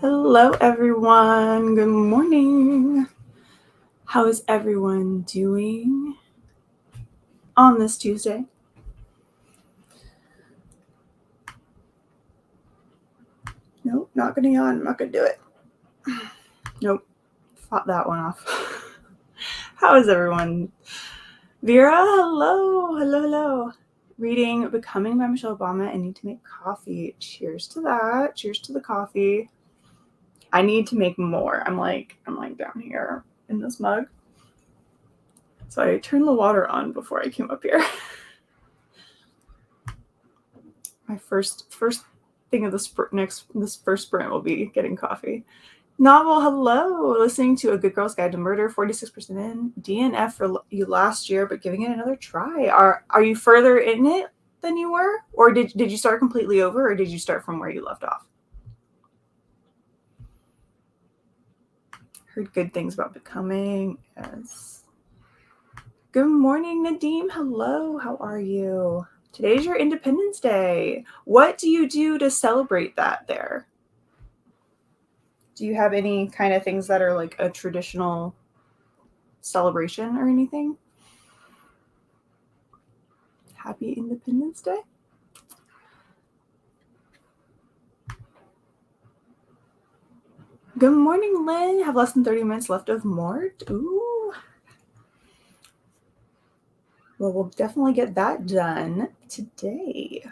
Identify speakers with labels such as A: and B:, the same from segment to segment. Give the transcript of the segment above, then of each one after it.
A: Hello, everyone. Good morning. How is everyone doing on this Tuesday? Nope, not going to yawn. I'm not going to do it. Nope, fought that one off. How is everyone? Vera, hello. Hello. Reading Becoming by Michelle Obama. I need to make coffee. Cheers to that. Cheers to the coffee. I need to make more. I'm like down here in this mug. So I turned the water on before I came up here. My first thing of this first sprint will be getting coffee. Novel, hello. Listening to A Good Girl's Guide to Murder, 46% in. DNF for you last year, but giving it another try. Are you further in it than you were? Or did you start completely over, or did you start from where you left off? Heard good things about Becoming. Yes. Good morning, Nadeem. Hello. How are you? Today's your Independence Day. What do you do to celebrate that there? Do you have any kind of things that are like a traditional celebration or anything? Happy Independence Day. Good morning, Lynn. Have less than 30 minutes left of Mort. Ooh. Well, we'll definitely get that done today.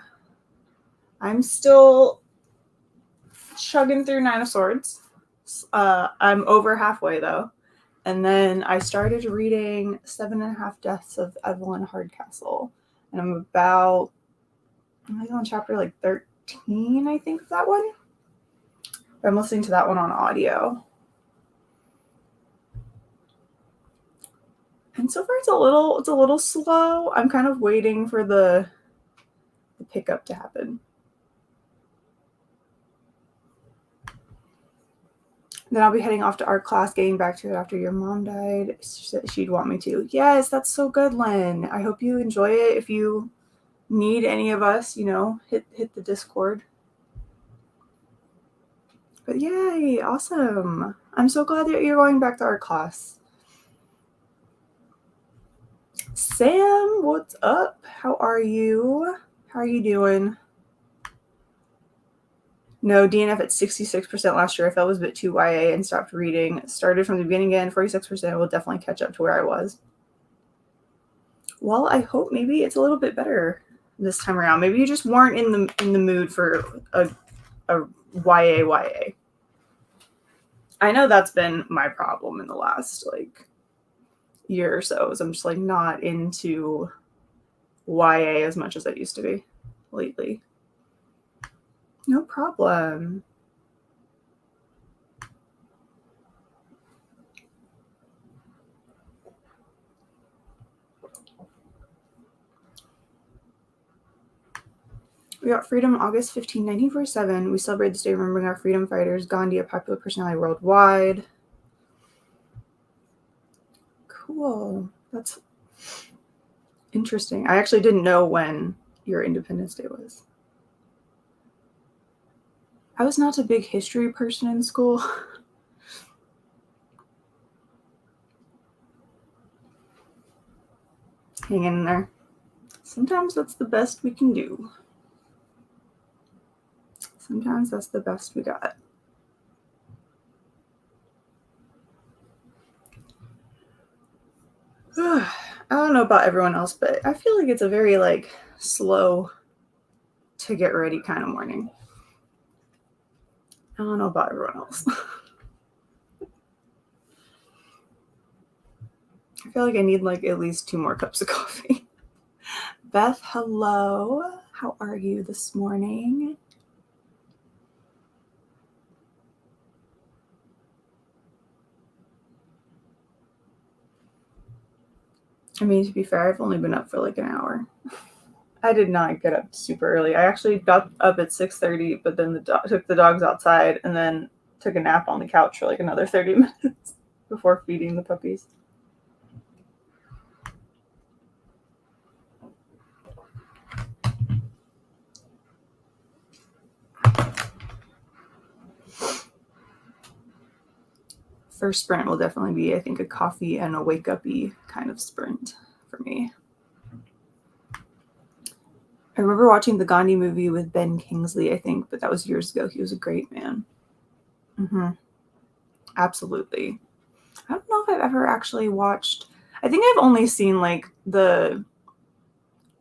A: I'm still chugging through Nine of Swords. I'm over halfway, though. And then I started reading 7.5 Deaths of Evelyn Hardcastle. And I'm on chapter like 13, I think, of that one. I'm listening to that one on audio. And so far it's a little slow. I'm kind of waiting for the pickup to happen. Then I'll be heading off to art class, getting back to it after your mom died. She'd want me to. Yes, that's so good, Lynn. I hope you enjoy it. If you need any of us, hit the Discord. But yay, awesome. I'm so glad that you're going back to art class. Sam, what's up? How are you? How are you doing? No, DNF at 66% last year. I felt it was a bit too YA and stopped reading. Started from the beginning again, 46%. Will definitely catch up to where I was. Well, I hope maybe it's a little bit better this time around. Maybe you just weren't in the mood for a YA. I know that's been my problem in the last year or so. Is I'm just not into YA as much as I used to be lately. No problem. We got freedom August 15, 1947. We celebrate this day remembering our freedom fighters. Gandhi, a popular personality worldwide. Cool. That's interesting. I actually didn't know when your Independence Day was. I was not a big history person in school. Hang in there. Sometimes that's the best we can do. Sometimes that's the best we got. I don't know about everyone else, but I feel like it's a very slow to get ready kind of morning. I don't know about everyone else. I feel like I need at least 2 more cups of coffee. Beth, hello. How are you this morning? I mean, to be fair, I've only been up for an hour. I did not get up super early. I actually got up at 6:30, but then took the dogs outside and then took a nap on the couch for another 30 minutes before feeding the puppies. first sprint will definitely be, I think, a coffee and a wake-up-y kind of sprint for me. I remember watching the Gandhi movie with Ben Kingsley, I think, but that was years ago. He was a great man. Absolutely. I don't know if I've ever actually watched. I think I've only seen like the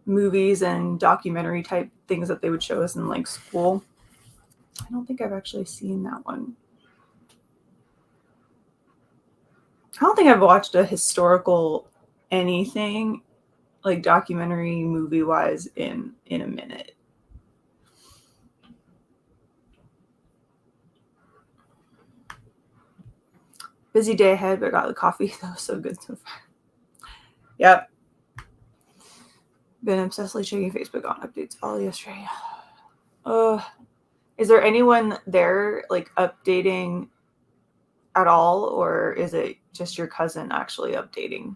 A: movies and documentary type things that they would show us in like school. I don't think I've actually seen that one. I don't think I've watched a historical anything like documentary movie wise in a minute. Busy day ahead, but I got the coffee. That was so good so far. Yep. Been obsessively checking Facebook on updates all yesterday. Is there anyone there like updating at all, or is it just your cousin actually updating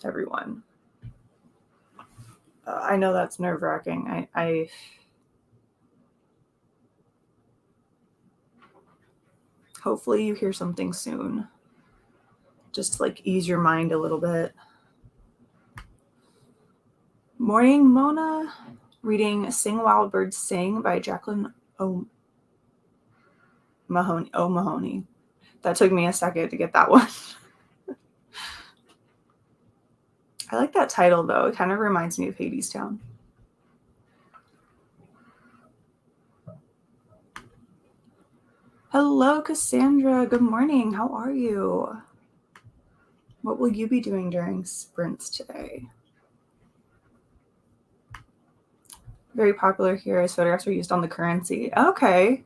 A: everyone? I know that's nerve-wracking. I hopefully you hear something soon. Just to, like, ease your mind a little bit. Morning, Mona. Reading Sing Wild Birds Sing by Jacqueline O'Mahony. That took me a second to get that one. I like that title, though. It kind of reminds me of Hadestown. Hello, Cassandra. Good morning. How are you? What will you be doing during sprints today? Very popular here as photographs are used on the currency. Okay.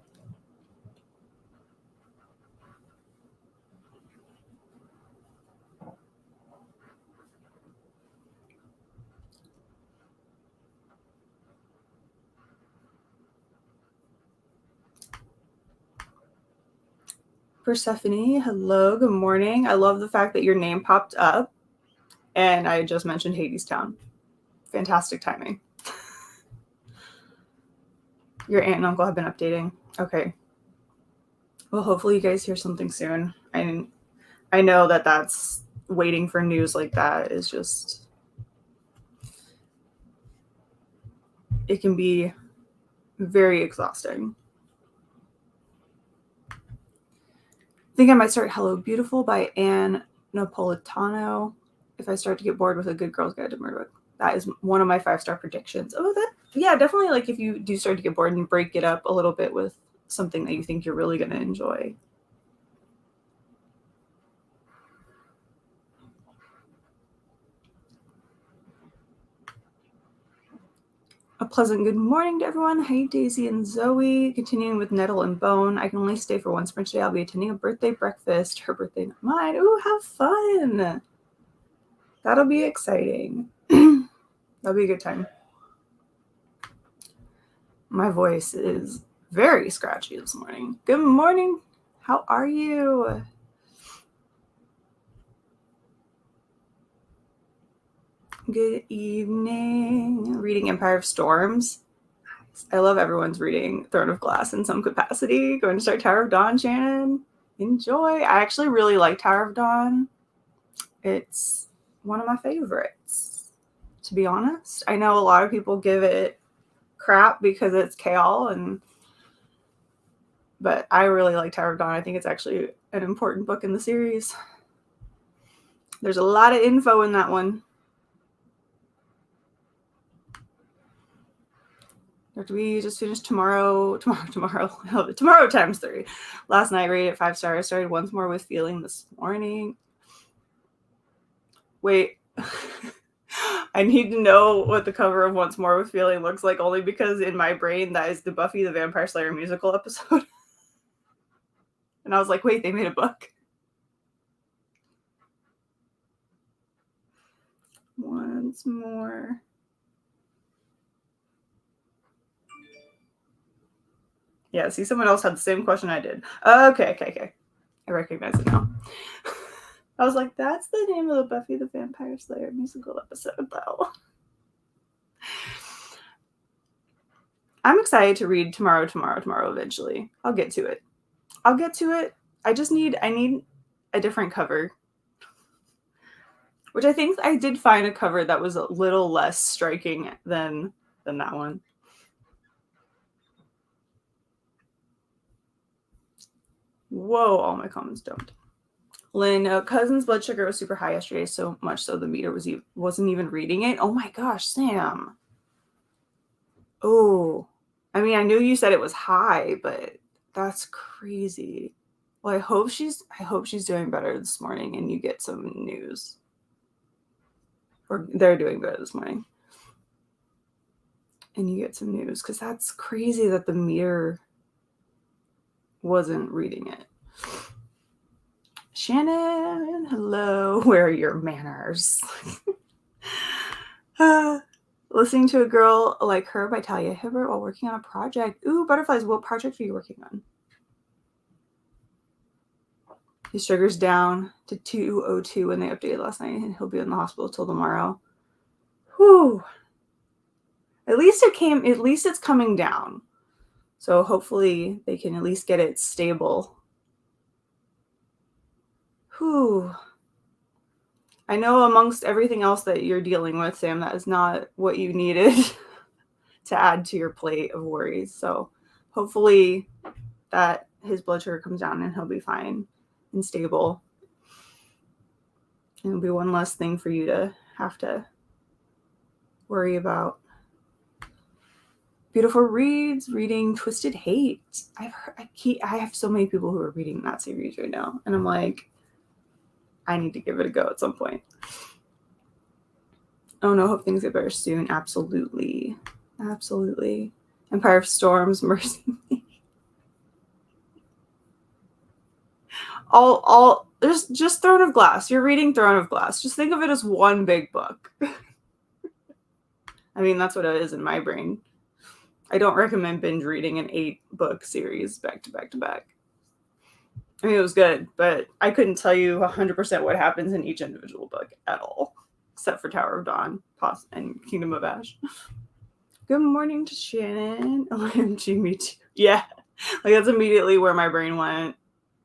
A: Persephone, hello, good morning. I love the fact that your name popped up and I just mentioned Hadestown. Fantastic timing. Your aunt and uncle have been updating. Okay. Well, hopefully you guys hear something soon. I know that that's waiting for news like that is just, it can be very exhausting. I think I might start Hello Beautiful by Anne Napolitano if I start to get bored with A Good Girl's Guide to Murder Book. That is one of my 5-star predictions. Oh, yeah, definitely. Like if you do start to get bored and break it up a little bit with something that you think you're really going to enjoy. A pleasant good morning to everyone. Hey, Daisy and Zoe. Continuing with Nettle and Bone. I can only stay for one sprint today. I'll be attending a birthday breakfast. Her birthday, not mine. Ooh, have fun. That'll be exciting. That'll be a good time. My voice is very scratchy this morning. Good morning. How are you? Good evening. Reading Empire of Storms. I love everyone's reading Throne of Glass in some capacity. Going to start Tower of Dawn, Shannon. Enjoy. I actually really like Tower of Dawn. It's one of my favorites, to be honest. I know a lot of people give it crap because it's Chaol, but I really like Tower of Dawn. I think it's actually an important book in the series. There's a lot of info in that one. After we just finished tomorrow times 3. Last night, rated 5 stars. Started once more with Feeling this morning. Wait. I need to know what the cover of Once More with Feeling looks like, only because in my brain that is the Buffy the Vampire Slayer musical episode. And I was like, wait, they made a book. Once more. Yeah, see, someone else had the same question I did. Okay. I recognize it now. I was like, that's the name of the Buffy the Vampire Slayer musical episode, though. I'm excited to read tomorrow eventually. I'll get to it. I need a different cover. Which I think I did find a cover that was a little less striking than that one. Whoa, all my comments dumped. Lynn, cousin's blood sugar was super high yesterday, so much so the meter wasn't even reading it. Oh my gosh, Sam. Oh, I mean, I knew you said it was high, but that's crazy. Well, I hope she's doing better this morning and you get some news. Or they're doing better this morning. And you get some news, because that's crazy that the meter wasn't reading it. Shannon, hello. Where are your manners? Listening to A Girl Like Her by Talia Hibbert while working on a project. Ooh, butterflies. What project are you working on? His sugar's down to 202 when they updated last night, and he'll be in the hospital till tomorrow. Whew. At least it's coming down. So hopefully they can at least get it stable. Whew. I know amongst everything else that you're dealing with, Sam, that is not what you needed to add to your plate of worries. So hopefully that his blood sugar comes down and he'll be fine and stable. And it'll be one less thing for you to have to worry about. Beautiful reads, reading Twisted Hate. I have so many people who are reading that series right now, and I'm like, I need to give it a go at some point. Oh no, hope things get better soon. Absolutely. Absolutely. Empire of Storms, Mercy Me. All just Throne of Glass. You're reading Throne of Glass. Just think of it as one big book. I mean, that's what it is in my brain. I don't recommend binge reading an 8-book series back to back to back. I mean, it was good, but I couldn't tell you 100% what happens in each individual book at all, except for Tower of Dawn and Kingdom of Ash. Good morning to Shannon. OMG, me too. Yeah, like that's immediately where my brain went,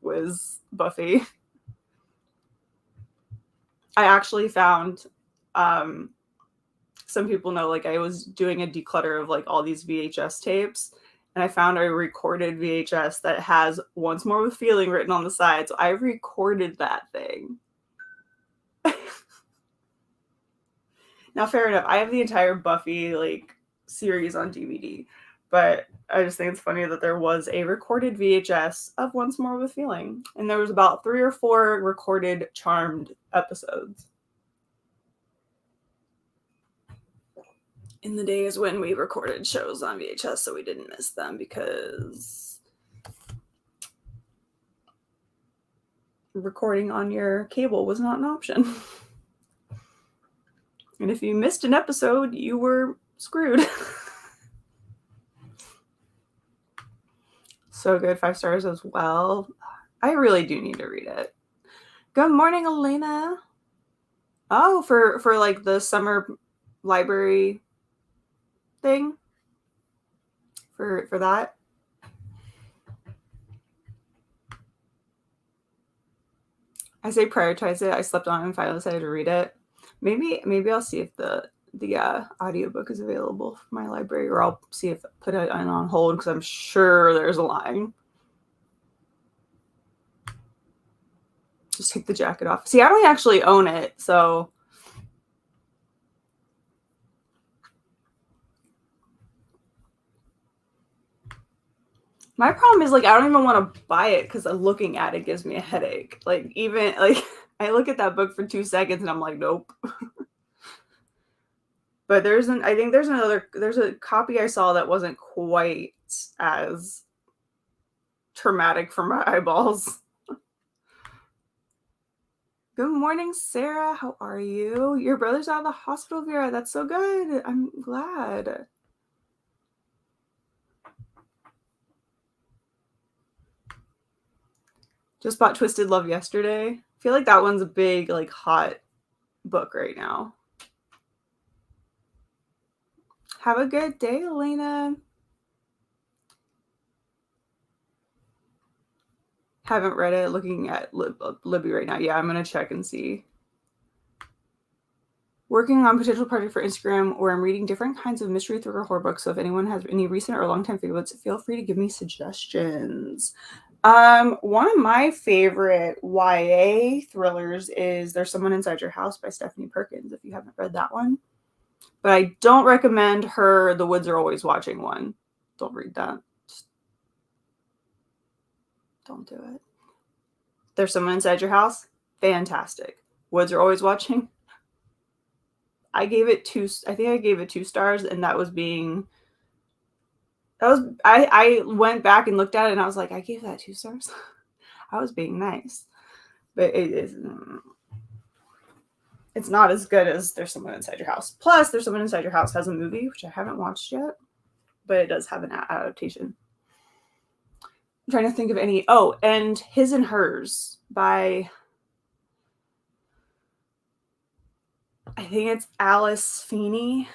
A: was Buffy. I actually found, some people know, like I was doing a declutter of like all these VHS tapes, and I found a recorded VHS that has Once More with Feeling written on the side. So I recorded that thing. Now, fair enough. I have the entire Buffy like series on DVD, but I just think it's funny that there was a recorded VHS of Once More with Feeling, and there was about 3 or 4 recorded Charmed episodes. In the days when we recorded shows on VHS, so we didn't miss them, because recording on your cable was not an option. And if you missed an episode, you were screwed. So good. 5 stars as well. I really do need to read it. Good morning, Elena. Oh, for like the summer library thing? For that? I say prioritize it. I slept on it and finally decided to read it. Maybe I'll see if the audiobook is available for my library, or I'll see if I put it on hold, because I'm sure there's a line. Just take the jacket off. See, I don't actually own it, so my problem is, like, I don't even want to buy it because looking at it gives me a headache. Like, even like I look at that book for 2 seconds and I'm like, nope. But there's a copy I saw that wasn't quite as traumatic for my eyeballs. Good morning, Sarah. How are you? Your brother's out of the hospital, Vera. That's so good. I'm glad. Just bought Twisted Love yesterday. I feel like that one's a big, like, hot book right now. Have a good day, Elena. Haven't read it. Looking at Libby right now. Yeah, I'm going to check and see. Working on potential project for Instagram where I'm reading different kinds of mystery thriller horror books. So if anyone has any recent or long-time favorites, feel free to give me suggestions. One of my favorite YA thrillers is There's Someone Inside Your House by Stephanie Perkins, if you haven't read that one. But I don't recommend her The Woods Are Always Watching one. Don't read that. Just don't do it. There's Someone Inside Your House. Fantastic. Woods Are Always Watching. I think I gave it 2 stars, and I went back and looked at it and I was like, I gave that 2 stars. I was being nice. But it's not as good as There's Someone Inside Your House. Plus, There's Someone Inside Your House has a movie, which I haven't watched yet, but it does have an adaptation. I'm trying to think of any. Oh, and His and Hers by, I think it's Alice Feeney.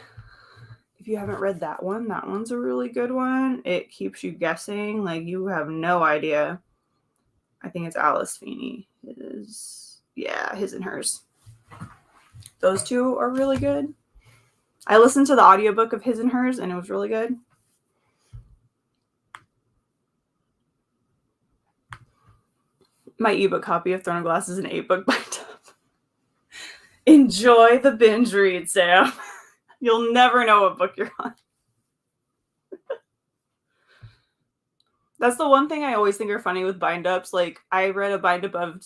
A: If you haven't read that one's a really good one. It keeps you guessing, like you have no idea. I think it's Alice Feeney. It is, yeah, His and Hers. Those 2 are really good. I listened to the audiobook of His and Hers, and it was really good. My ebook copy of Throne of Glass is an 8-book bind-up. Enjoy the binge read, Sam. You'll never know what book you're on. That's the one thing I always think are funny with bind-ups. Like, I read a bind-up of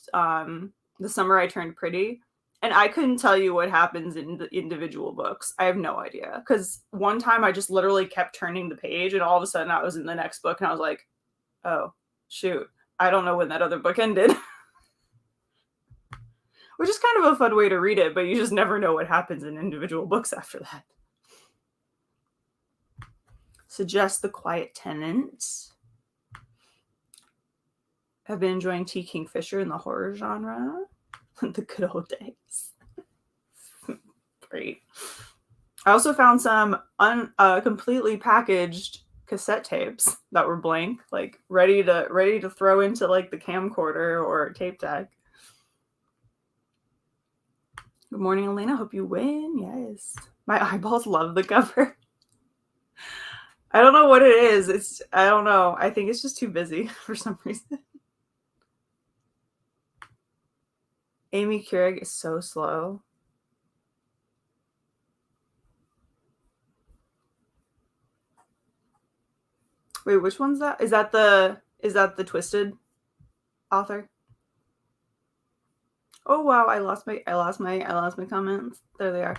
A: The Summer I Turned Pretty, and I couldn't tell you what happens in the individual books. I have no idea. Because one time I just literally kept turning the page, and all of a sudden I was in the next book, and I was like, oh, shoot. I don't know when that other book ended. Which is kind of a fun way to read it, but you just never know what happens in individual books after that. Suggest The Quiet Tenant. I've been enjoying T. Kingfisher in the horror genre. The good old days. Great. I also found some completely packaged cassette tapes that were blank, like ready to throw into like the camcorder or tape deck. Good morning, Elena. Hope you win. Yes. My eyeballs love the cover. I don't know what it is. I don't know. I think it's just too busy for some reason. Amy Keurig is so slow. Wait, which one's that? Is that the Twisted author? Oh wow, I lost my comments. There they are.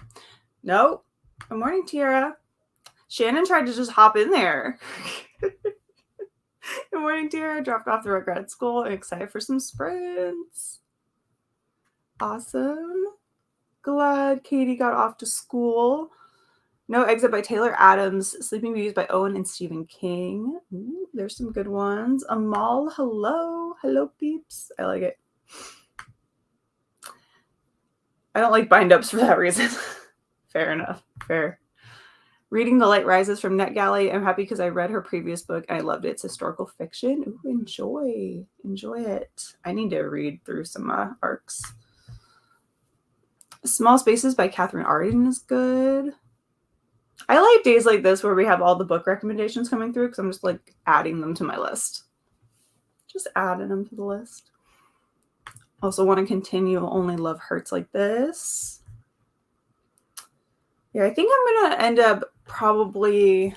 A: No. Good morning, Tiara. Shannon tried to just hop in there. Good morning, Tiara. Dropped off the grad school and excited for some sprints. Awesome. Glad Katie got off to school. No Exit by Taylor Adams. Sleeping Beauties by Owen and Stephen King. Ooh, there's some good ones. Amal, hello. Hello, peeps. I like it. I don't like bind-ups for that reason. Fair enough. Fair. Reading The Light Rises from NetGalley. I'm happy because I read her previous book and I loved it. It's historical fiction. Ooh, enjoy it. I need to read through some arcs. Small Spaces by Catherine Arden is good. I like days like this where we have all the book recommendations coming through because I'm just like adding them to my list. Just adding them to the list. Also want to continue Only Love Hurts Like This. Yeah, I think I'm going to end up probably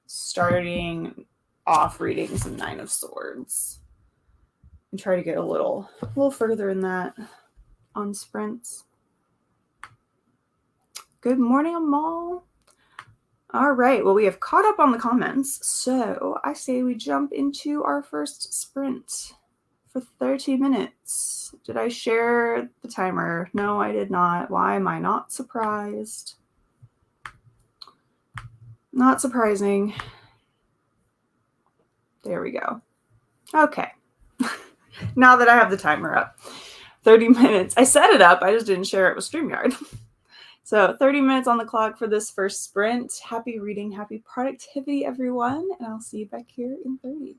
A: starting off reading some Nine of Swords and try to get a little further in that on sprints. Good morning, Amal. All right, well, we have caught up on the comments, so I say we jump into our first sprint for 30 minutes. Did I share the timer? No, I did not. Why am I not surprised? Not surprising. There we go. Okay. Now that I have the timer up, 30 minutes. I set it up. I just didn't share it with StreamYard. So 30 minutes on the clock for this first sprint. Happy reading, happy productivity, everyone. And I'll see you back here in 30.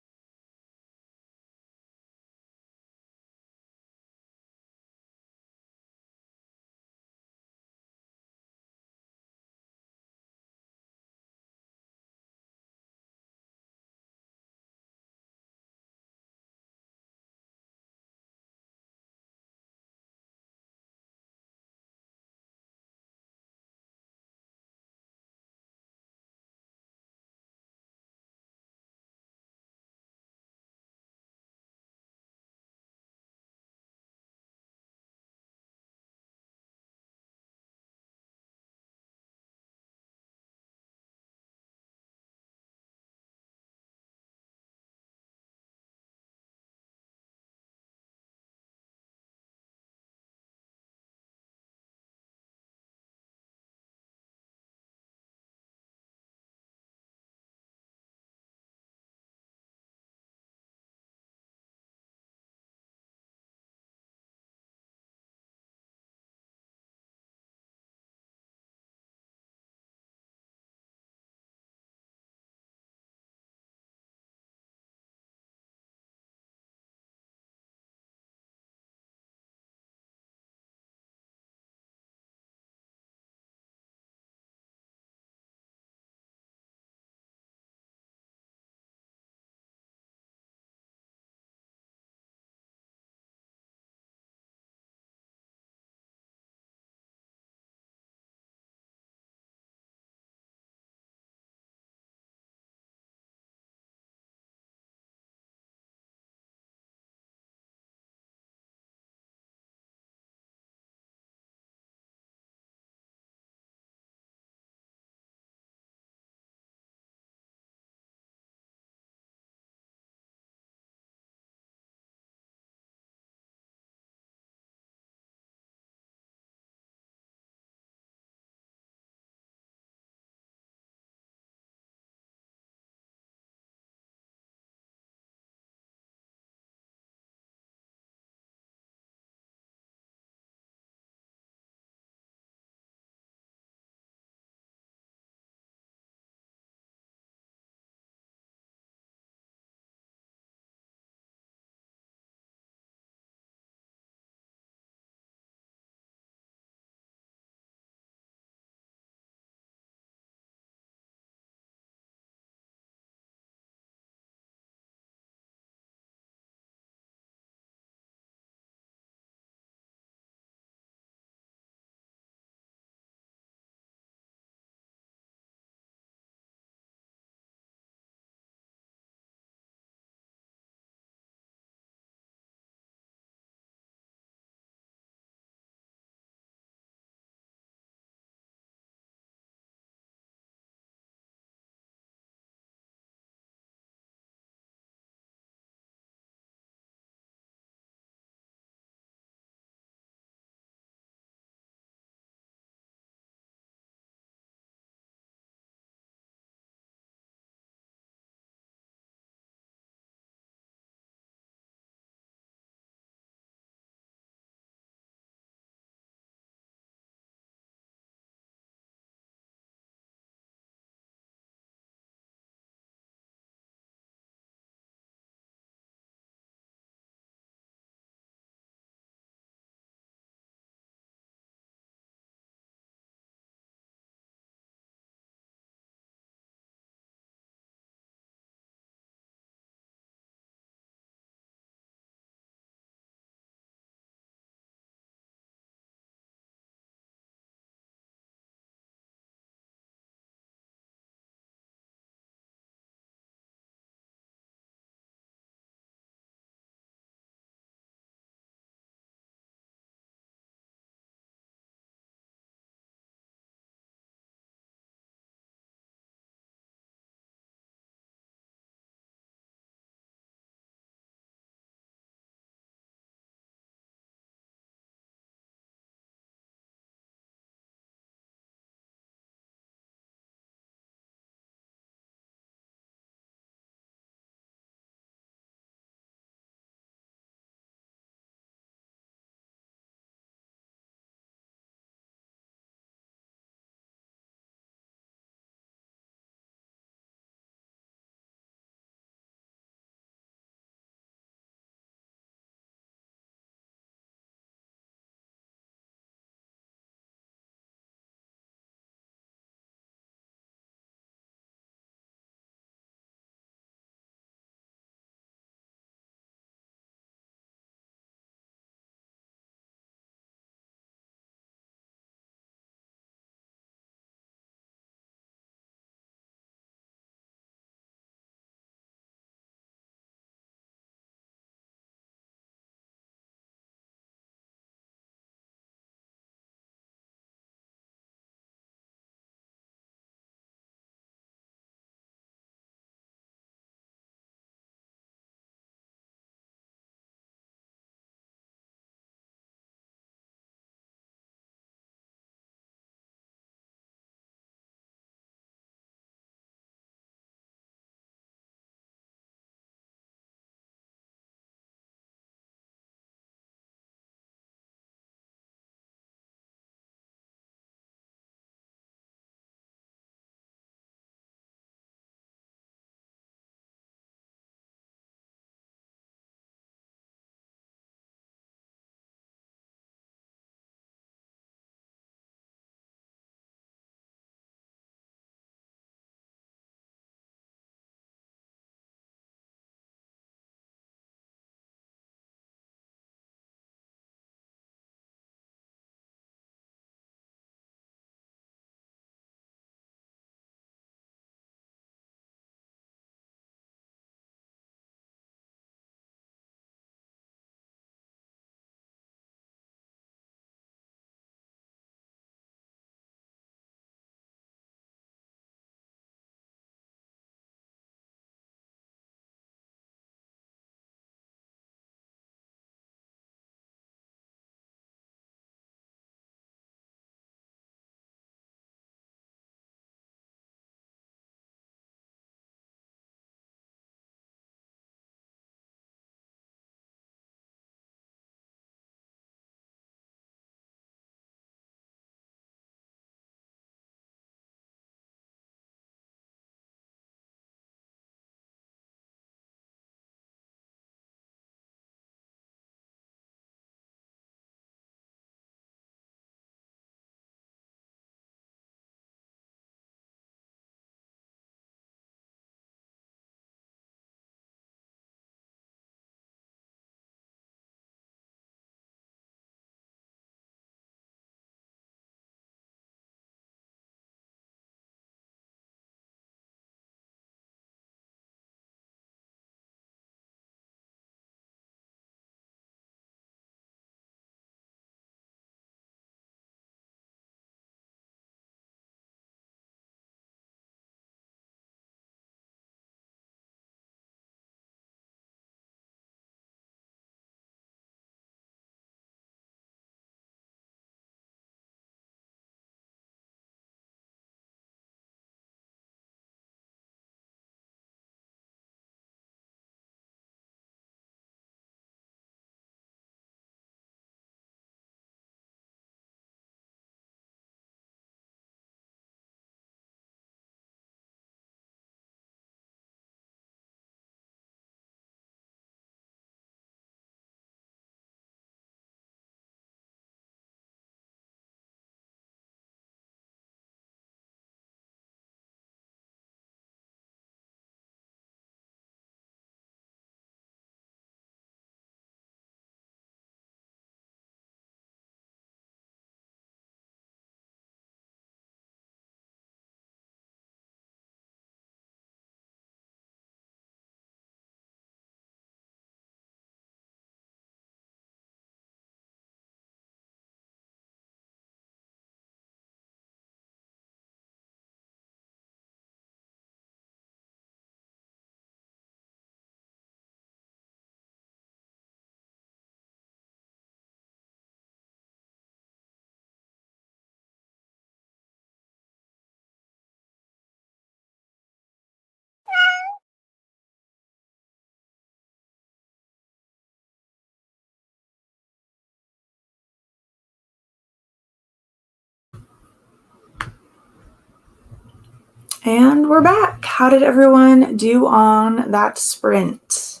A: And we're back. How did everyone do on that sprint?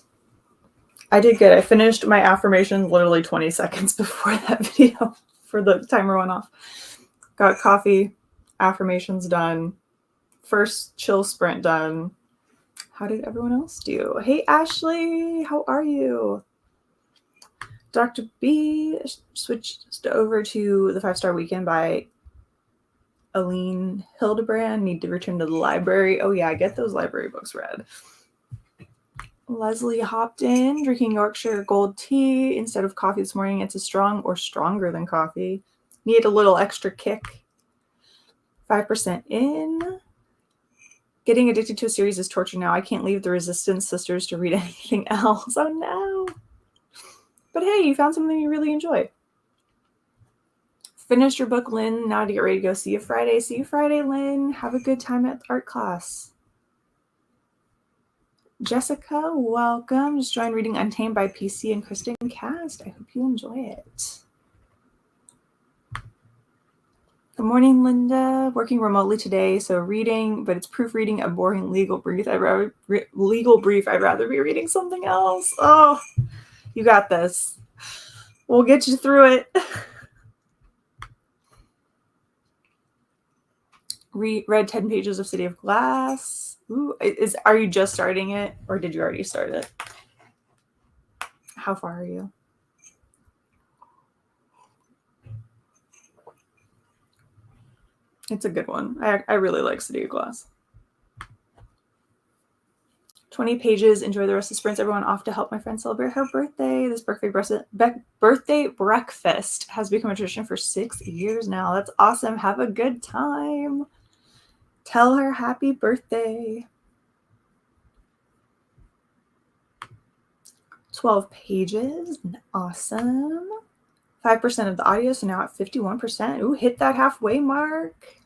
A: I did good. I finished my affirmations literally 20 seconds before that video for the timer went off. Got coffee, affirmations done, first chill sprint done. How did everyone else do? Hey, Ashley, how are you? Dr. B switched over to the 5-Star Weekend by Aline Hildebrand. Need to return to the library. Oh yeah, get those library books read. Leslie hopped in, drinking Yorkshire Gold tea instead of coffee this morning. It's a strong or stronger than coffee. Need a little extra kick. 5% in. Getting addicted to a series is torture now. I can't leave the Resistance Sisters to read anything else. Oh no. But hey, you found something you really enjoy. Finished your book, Lynn. Now to get ready to go. See you Friday. See you Friday, Lynn. Have a good time at art class. Jessica, welcome. Just joined reading Untamed by PC and Kristen Cast. I hope you enjoy it. Good morning, Linda. Working remotely today, so reading, but it's proofreading a boring legal brief. I'd rather be reading something else. Oh, you got this. We'll get you through it. Read 10 pages of City of Glass. Ooh, are you just starting it, or did you already start it? How far are you? It's a good one. I really like City of Glass. 20 pages. Enjoy the rest of the sprints. Everyone off to help my friend celebrate her birthday. This birthday breakfast has become a tradition for 6 years now. That's awesome. Have a good time. Tell her happy birthday. 12 pages. Awesome. 5% of the audio, so now at 51%. Ooh, hit that halfway mark.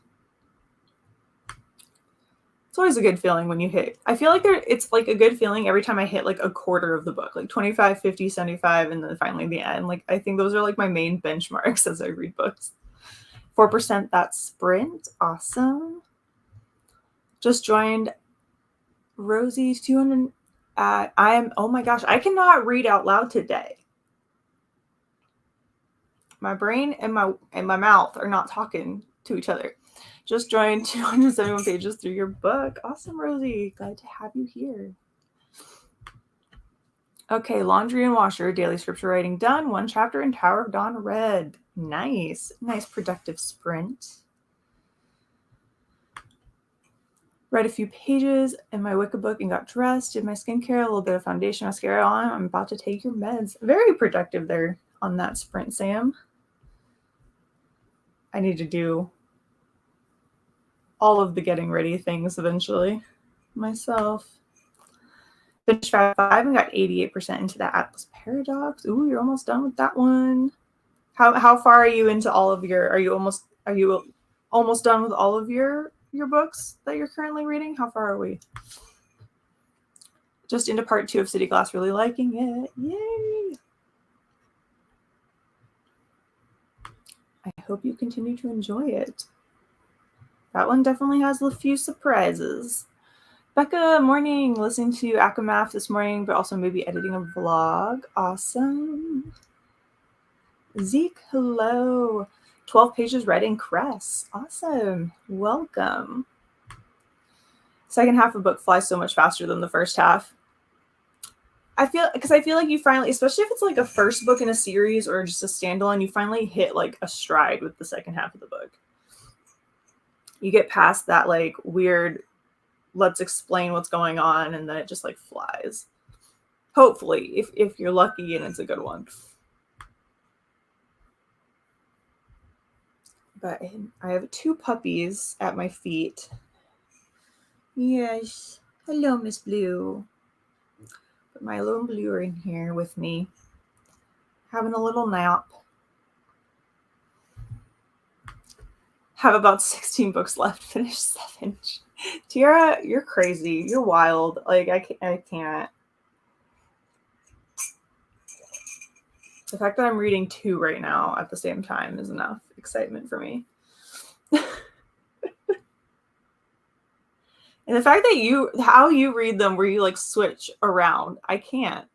A: It's always a good feeling when you hit. I feel like it's like a good feeling every time I hit like a quarter of the book, like 25, 50, 75, and then finally the end. Like I think those are like my main benchmarks as I read books. 4% that sprint. Awesome. Just joined Rosie's 200 at oh my gosh, I cannot read out loud today. My brain and my mouth are not talking to each other. Just joined 271 pages through your book. Awesome, Rosie. Glad to have you here. Okay, laundry and washer, daily scripture writing done. 1 chapter in Tower of Dawn read. Nice. Nice productive sprint. Read a few pages in my Wicca book and got dressed. Did my skincare, a little bit of foundation, mascara on. I'm about to take your meds. Very productive there on that sprint, Sam. I need to do all of the getting ready things eventually myself. Finished 5 and got 88% into that Atlas Paradox. Ooh, you're almost done with that one. How far are you into all of your? Are you almost done with all of your books that you're currently reading? How far are we? Just into part 2 of City Glass. Really liking it. Yay! I hope you continue to enjoy it. That one definitely has a few surprises. Becca, morning. Listening to Akamath this morning, but also maybe editing a vlog. Awesome. Zeke, hello. 12 pages read in Cress. Awesome. Welcome. Second half of the book flies so much faster than the first half. I feel like you finally, especially if it's like a first book in a series or just a standalone, you finally hit like a stride with the second half of the book. You get past that like weird, let's explain what's going on, and then it just like flies. Hopefully, if you're lucky and it's a good one. But I have 2 puppies at my feet. Yes. Hello, Miss Blue. But my little Blue are in here with me, having a little nap. Have about 16 books left. Finish 7. Tiara, you're crazy. You're wild. Like I can't. The fact that I'm reading 2 right now at the same time is enough excitement for me. And the fact that how you read them where you like switch around, I can't.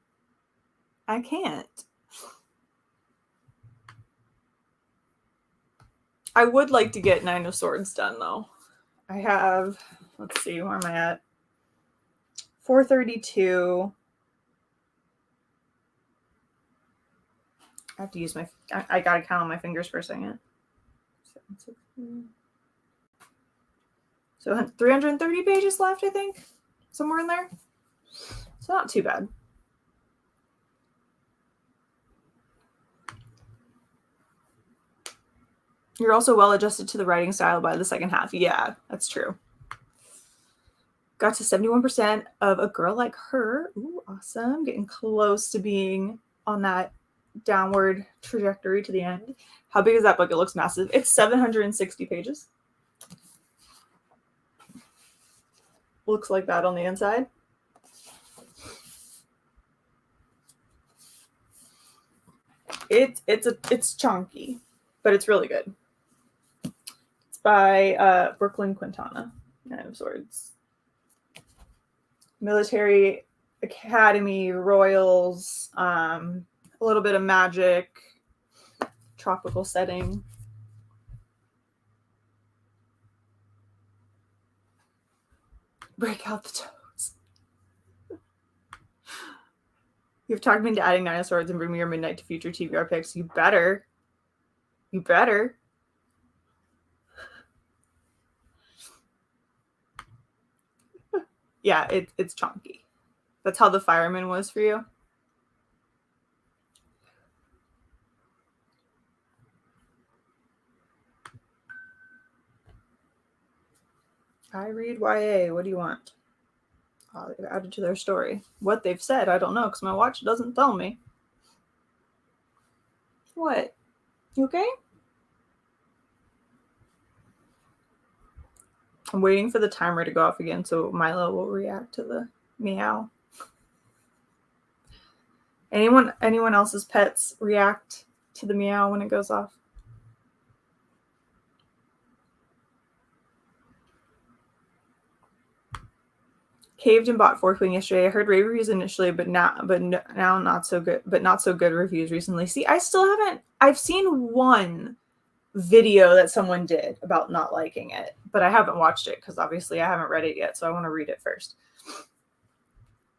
A: I would like to get Nine of Swords done though. I have, let's see, where am I at? 432. I have to use I gotta count on my fingers for a second. 7, 6, so 330 pages left, I think. Somewhere in there. So not too bad. You're also well adjusted to the writing style by the second half. Yeah, that's true. Got to 71% of A Girl Like Her. Ooh, awesome. Getting close to being on that downward trajectory to the end. How big is that book? It looks massive. It's 760 pages. Looks like that on the inside. It's chunky, but it's really good. It's by Brooklyn Quintana. Nine of Swords. Military Academy, Royals, a little bit of magic, tropical setting. Break out the toes. You've talked me into adding Nine of Swords and bring me your Midnight to Future TBR picks. You better. You better. Yeah, it's chunky. That's how The Fireman was for you. I read YA. What do you want? Oh, they've added to their story. What they've said, I don't know, because my watch doesn't tell me. What? You okay? I'm waiting for the timer to go off again so Milo will react to the meow. Anyone else's pets react to the meow when it goes off? Caved and bought Fourth Wing yesterday. I heard rave reviews initially, but now not so good. But not so good reviews recently. See, I still haven't. I've seen one video that someone did about not liking it, but I haven't watched it because obviously I haven't read it yet, so I want to read it first.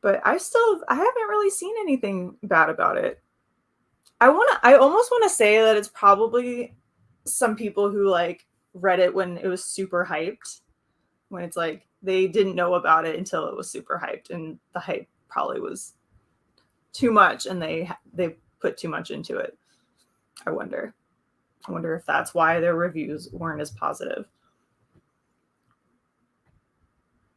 A: But I haven't really seen anything bad about it. I almost want to say that it's probably some people who like read it when it was super hyped, when it's like they didn't know about it until it was super hyped, and the hype probably was too much, and they put too much into it. I wonder if that's why their reviews weren't as positive.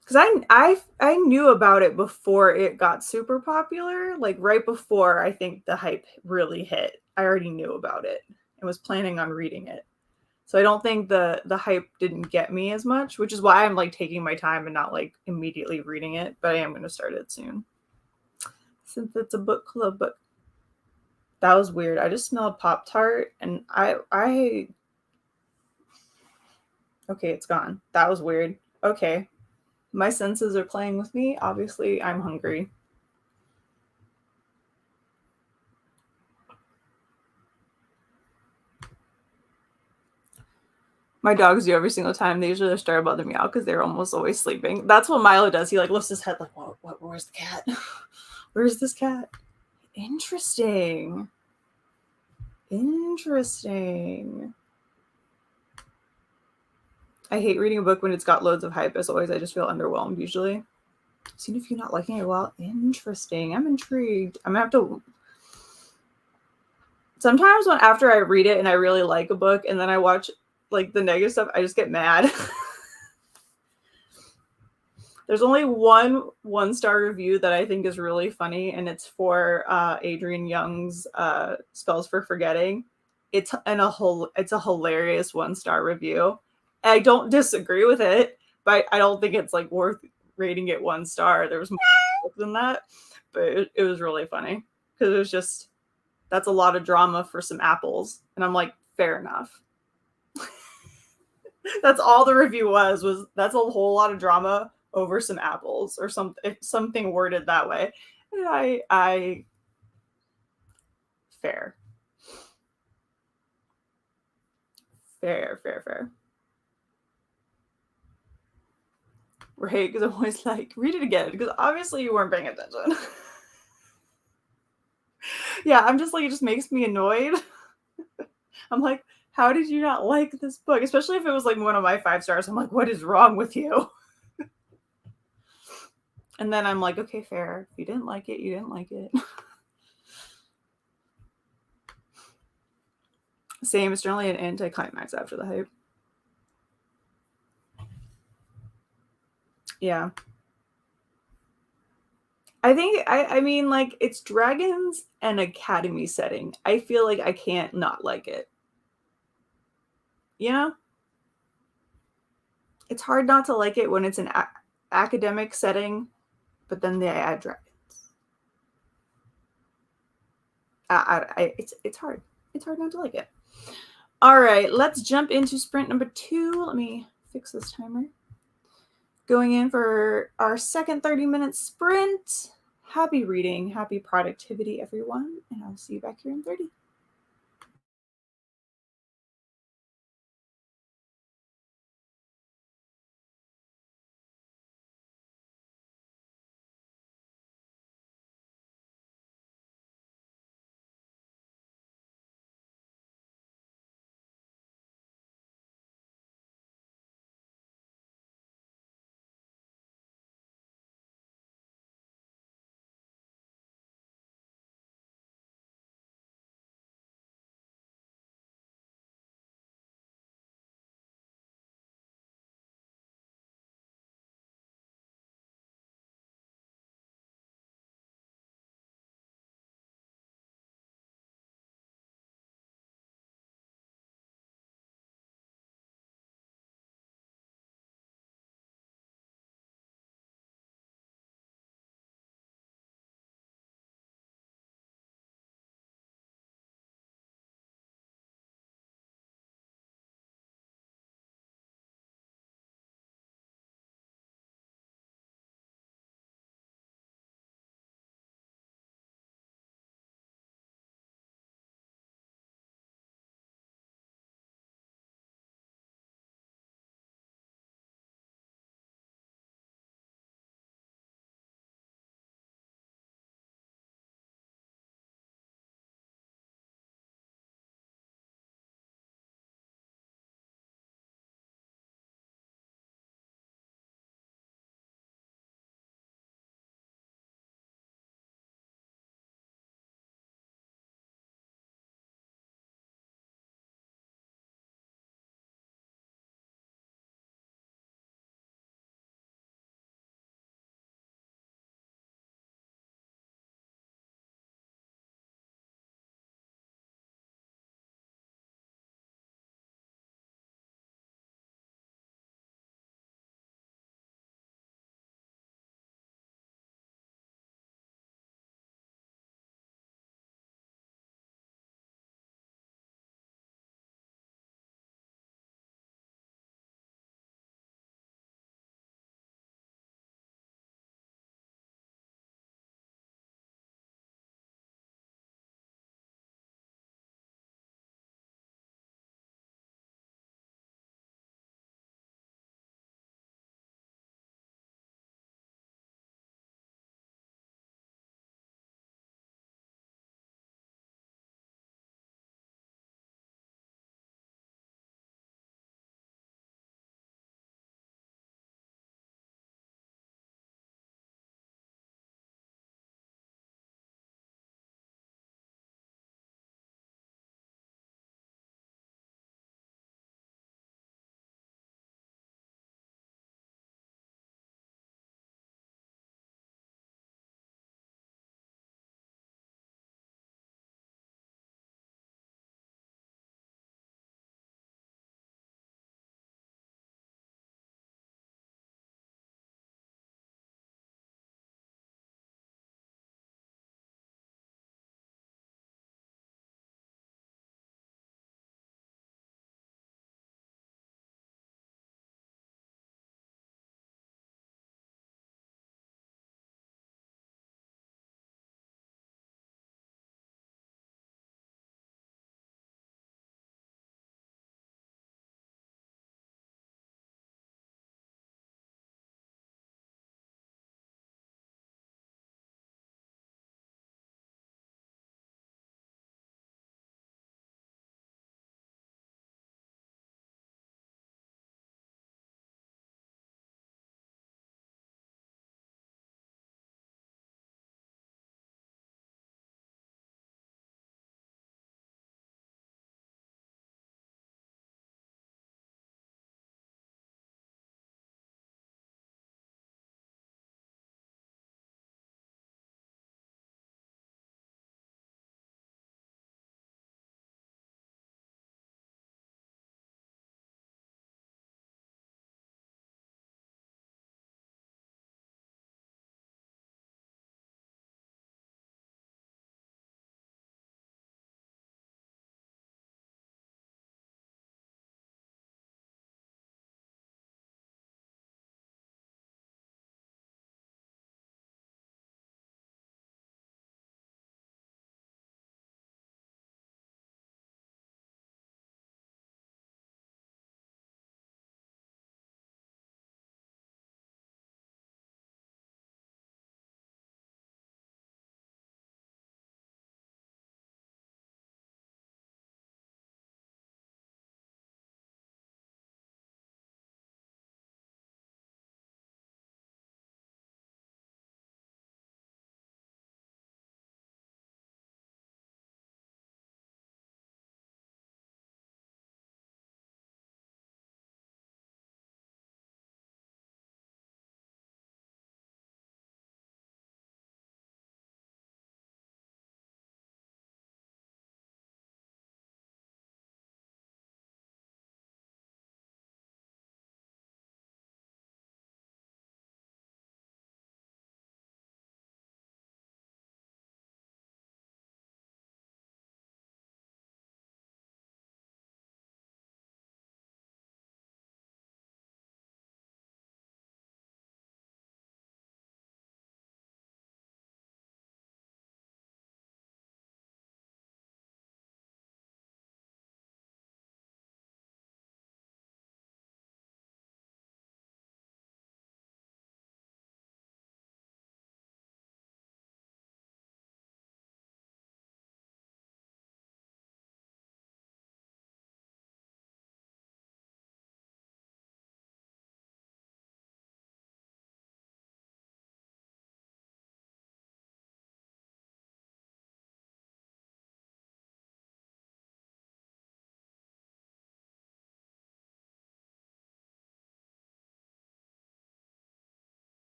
A: Because I knew about it before it got super popular, like right before I think the hype really hit. I already knew about it and was planning on reading it. So I don't think the hype didn't get me as much, which is why I'm like taking my time and not like immediately reading it, but I am going to start it soon. Since it's a book club book. That was weird. I just smelled Pop-Tart and I okay, it's gone. That was weird. Okay. My senses are playing with me. Obviously, I'm hungry. My dogs do every single time. They usually start about the meow because they're almost always sleeping. That's what Milo does. He like lifts his head like, what, where's the cat? Where's this cat? Interesting. I hate reading a book when it's got loads of hype. As always, I just feel underwhelmed usually. Seen if you're not liking it. Well, interesting. I'm intrigued. I'm gonna have to. Sometimes after I read it and I really like a book and then I watch like the negative stuff, I just get mad. There's only one-star review that I think is really funny, and it's for Adrian Young's Spells for Forgetting. It's a hilarious 1-star review. I don't disagree with it, but I don't think it's like worth rating it 1 star. There was more than that, but it was really funny because it was just, that's a lot of drama for some apples, and I'm like, fair enough. That's all the review was that's a whole lot of drama over some apples or something worded that way. And I fair. Right? Because I'm always like, read it again, because obviously you weren't paying attention. Yeah, I'm just like, it just makes me annoyed. I'm like, how did you not like this book? Especially if it was like one of my 5 stars. I'm like, what is wrong with you? And then I'm like, okay, fair. If you didn't like it, you didn't like it. Same, it's generally an anticlimax after the hype. Yeah. I think, I mean, like, it's dragons and academy setting. I feel like I can't not like it. You know? It's hard not to like it when it's an academic setting, but then they add dragons. It's hard. It's hard not to like it. All right, let's jump into sprint number 2. Let me fix this timer. Going in for our second 30-minute sprint. Happy reading, happy productivity, everyone, and I'll see you back here in 30.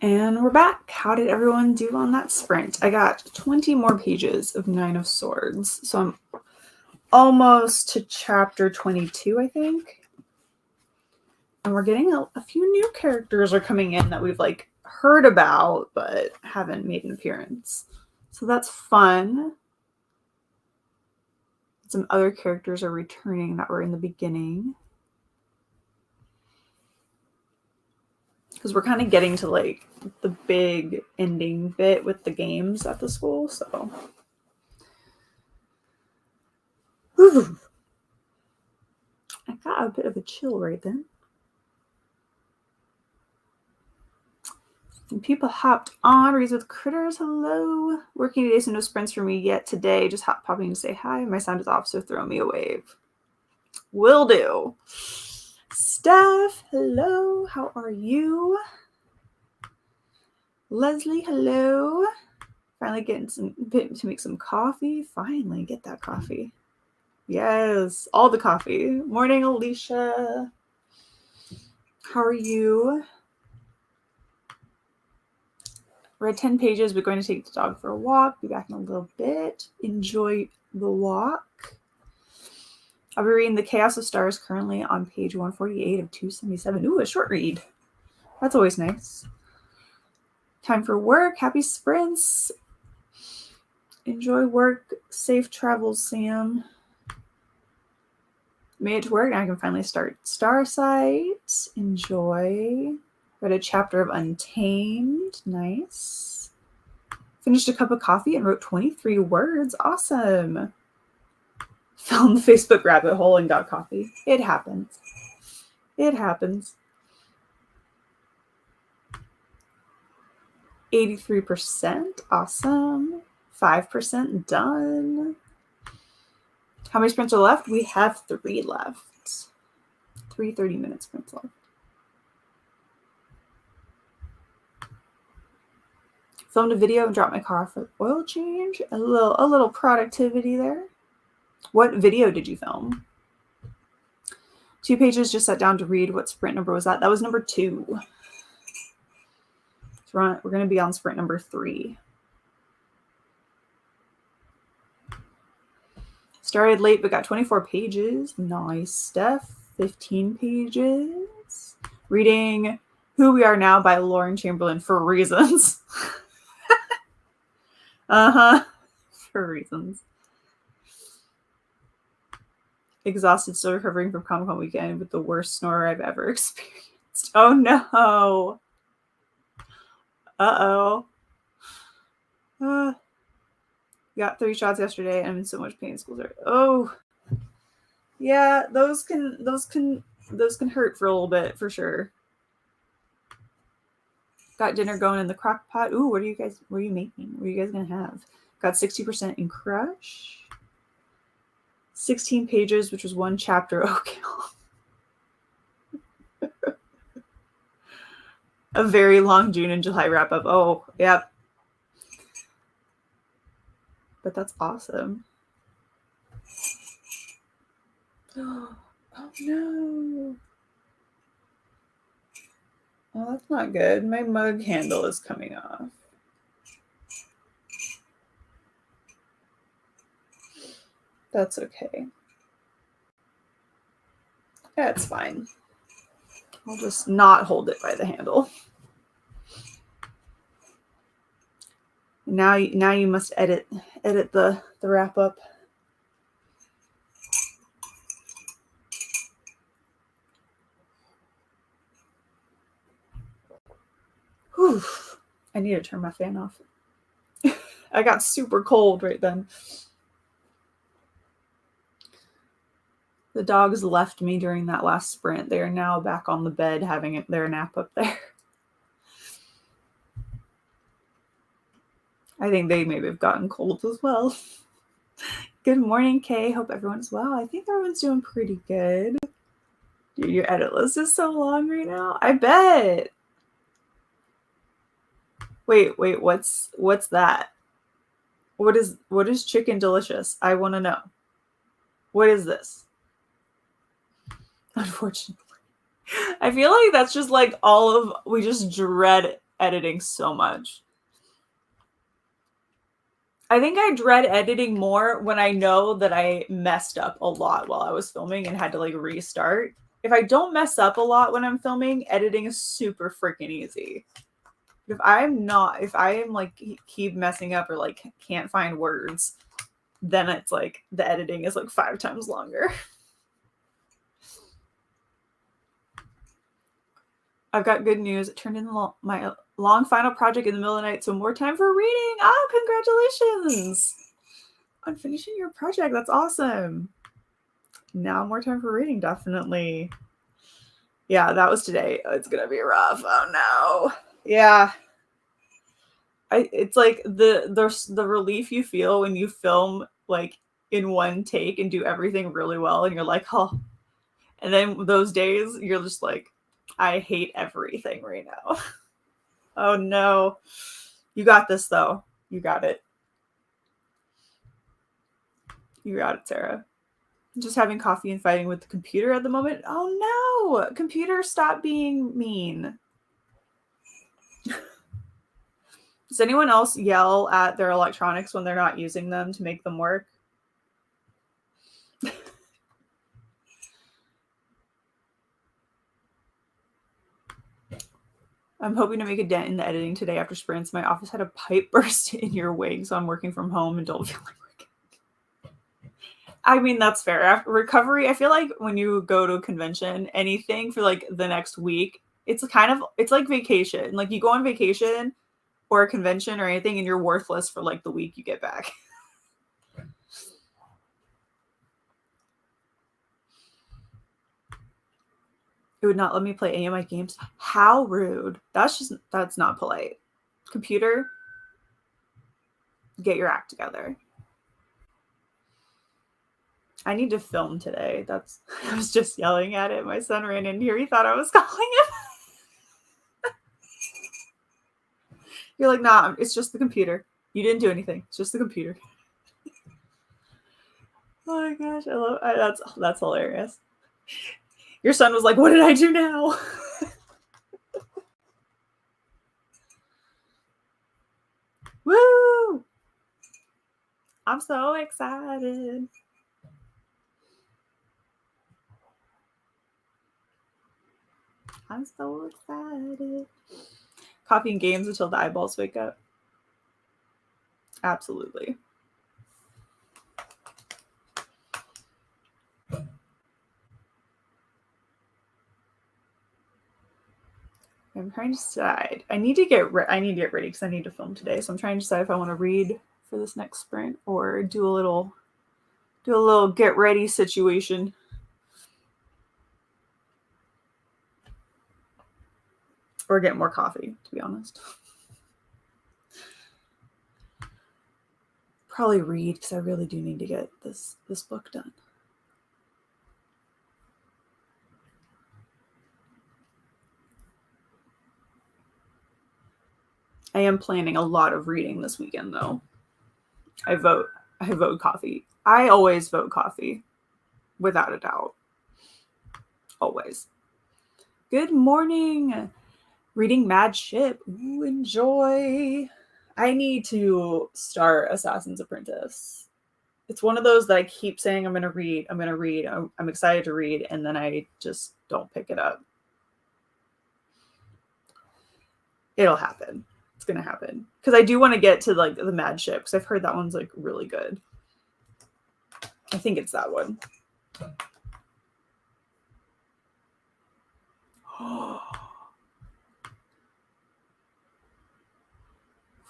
A: And we're back. How did everyone do on that sprint? I got 20 more pages of Nine of Swords. So I'm almost to chapter 22, I think. And we're getting a few new characters are coming in that we've like heard about, but haven't made an appearance. So that's fun. Some other characters are returning that were in the beginning. Because we're kind of getting to like the big ending bit with the games at the school, so. Whew. I got a bit of a chill right then. And people hopped on. Reads with Critters, hello. Working today, so no sprints for me yet today. Just hop popping to say hi. My sound is off, so throw me a wave. Will do. Steph, hello. How are you? Leslie, hello. Finally getting some bit to make some coffee. Finally get that coffee. Yes, all the coffee. Morning, Alicia. How are you? Read 10 pages. We're going to take the dog for a walk. Be back in a little bit. Enjoy the walk. I'll be reading The Chaos of Stars currently on page 148 of 277. Ooh, a short read. That's always nice. Time for work. Happy sprints. Enjoy work. Safe travels, Sam. Made it to work. Now I can finally start Starsight. Enjoy. Read a chapter of Untamed. Nice. Finished a cup of coffee and wrote 23 words. Awesome. Fell in the Facebook rabbit hole and got coffee. It happens. It happens. 83%. Awesome. 5% done. How many sprints are left? We have 3 left. 3 30-minute sprints left. Filmed a video and dropped my car for oil change. A little productivity there. What video did you film? 2 pages, just sat down to read. What sprint number was that? That was number 2. So we're going to be on sprint number 3. Started late, but got 24 pages. Nice stuff. 15 pages. Reading Who We Are Now by Lauren Chamberlain for reasons. For reasons. Exhausted, still recovering from Comic-Con weekend with the worst snorer I've ever experienced. Oh no. Uh-oh. Got 3 shots yesterday and I'm in so much pain. School's hurt. Oh. Yeah, those can hurt for a little bit for sure. Got dinner going in the crock pot. Ooh, what are you making? What are you guys gonna have? Got 60% in Crush. 16 pages, which was 1 chapter. Okay. A very long June and July wrap up. Oh, yep. But that's awesome. Oh no. Oh, that's not good. My mug handle is coming off. That's okay. That's fine. I'll just not hold it by the handle. Now you must edit the wrap up. Whew. I need to turn my fan off. I got super cold right then. The dogs left me during that last sprint. They are now back on the bed having their nap up there. I think they maybe have gotten cold as well. Good morning, Kay. Hope everyone's well. I think everyone's doing pretty good. Dude, your edit list is so long right now. I bet. Wait, what's that? What is Chicken Delicious? I want to know. What is this? Unfortunately. I feel like that's just like we just dread editing so much. I think I dread editing more when I know that I messed up a lot while I was filming and had to like restart. If I don't mess up a lot when I'm filming, editing is super freaking easy. If I am like keep messing up or like can't find words, then it's like the editing is like 5 times longer. I've got good news. It turned in my long final project in the middle of the night, so more time for reading. Oh, congratulations on finishing your project. That's awesome. Now more time for reading, definitely. Yeah, that was today. It's gonna be rough. Oh no. Yeah. It's like the relief you feel when you film like in one take and do everything really well, and you're like, oh. And then those days you're just like, I hate everything right now. Oh no. You got this though. You got it. You got it, Sarah. Just having coffee and fighting with the computer at the moment. Oh no. Computer, stop being mean. Does anyone else yell at their electronics when they're not using them to make them work? I'm hoping to make a dent in the editing today after sprints. My office had a pipe burst in your wig, so I'm working from home and don't feel like working. I mean, that's fair. After recovery, I feel like when you go to a convention, anything for like the next week, it's like vacation. Like you go on vacation or a convention or anything and you're worthless for like the week you get back. It would not let me play any of my games. How rude. That's not polite. Computer, get your act together. I need to film today. I was just yelling at it. My son ran in here. He thought I was calling him. You're like, nah, it's just the computer. You didn't do anything. It's just the computer. Oh my gosh, that's hilarious. Your son was like, what did I do now? Woo! I'm so excited. I'm so excited. Coffee and games until the eyeballs wake up. Absolutely. I'm trying to decide. I need to get ready because I need to film today. So I'm trying to decide if I want to read for this next sprint or do a little get ready situation. Or get more coffee, to be honest. Probably read because I really do need to get this book done. I am planning a lot of reading this weekend, though. I vote coffee. I always vote coffee, without a doubt. Always. Good morning. Reading Mad Ship. Ooh, enjoy. I need to start Assassin's Apprentice. It's one of those that I keep saying I'm going to read. I'm excited to read, and then I just don't pick it up. It'll happen. It's going to happen. Because I do want to get to like the Mad Ship, because I've heard that one's like really good. I think it's that one. Oh.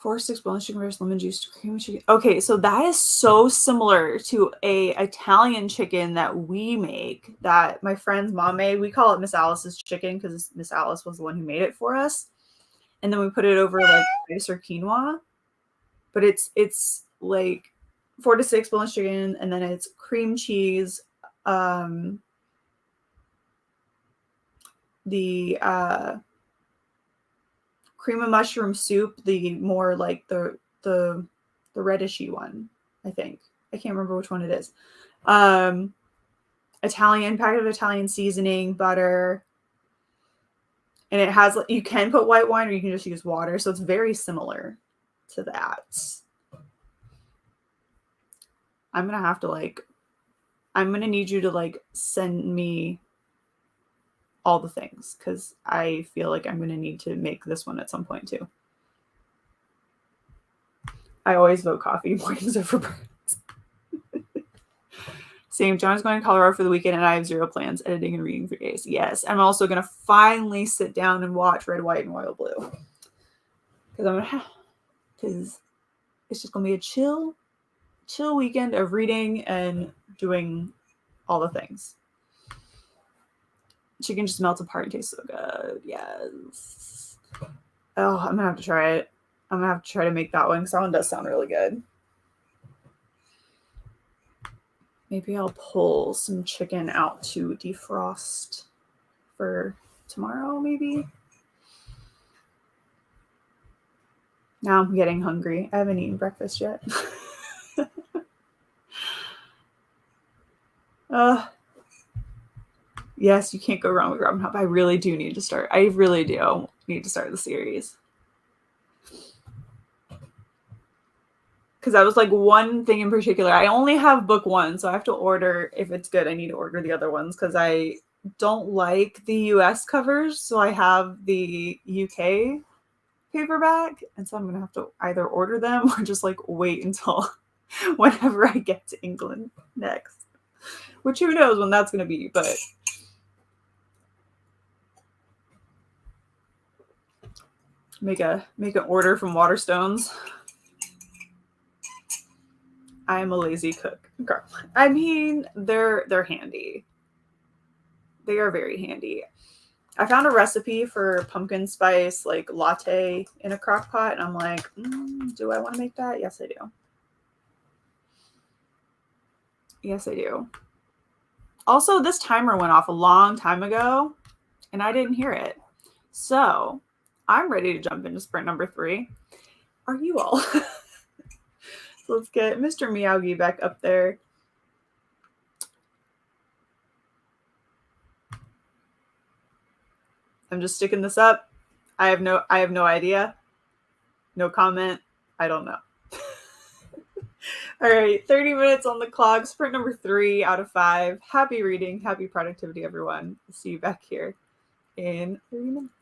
A: 4-6 boneless chicken breast, lemon juice, cream chicken. Okay, so that is so similar to a Italian chicken that we make that my friend's mom made. We call it Miss Alice's chicken because Miss Alice was the one who made it for us. And then we put it over like rice or quinoa. But it's like 4-6 boneless chicken, and then it's cream cheese, the cream of mushroom soup, the more like the reddishy one, I think. I can't remember which one it is. Italian packet of Italian seasoning, butter, And it has, you can put white wine or you can just use water. So it's very similar to that. I'm going to have to I'm going to need you to send me all the things because I feel like I'm going to need to make this one at some point too. I always vote coffee mornings over birds. Same. John's going to Colorado for the weekend and I have zero plans, editing and reading for days. Yes. I'm also going to finally sit down and watch Red, White, and Royal Blue. Because it's just going to be a chill weekend of reading and doing all the things. Chicken just melts apart and tastes so good. Yes. Oh, I'm going to have to try it. I'm going to have to try to make that one because that one does sound really good. Maybe I'll pull some chicken out to defrost for tomorrow, maybe. Now I'm getting hungry. I haven't eaten breakfast yet. Yes, you can't go wrong with Robin Hood. I really do need to start. I really do need to start the series. Because that was one thing in particular. I only have book 1, so I have to order, if it's good, I need to order the other ones because I don't like the US covers. So I have the UK paperback. And so I'm going to have to either order them or just wait until whenever I get to England next. Which who knows when that's going to be, but make an order from Waterstones. I am a lazy cook. Okay. I mean, they're handy. They are very handy. I found a recipe for pumpkin spice latte in a crock pot, and I'm like, do I want to make that? Yes, I do. Yes, I do. Also, this timer went off a long time ago, and I didn't hear it. So I'm ready to jump into sprint number 3. Are you all? So let's get Mr. Miyagi back up there. I'm just sticking this up. I have no idea. No comment. I don't know. All right, 30 minutes on the clock. Sprint number 3 out of 5. Happy reading. Happy productivity, everyone. See you back here in 30 minutes.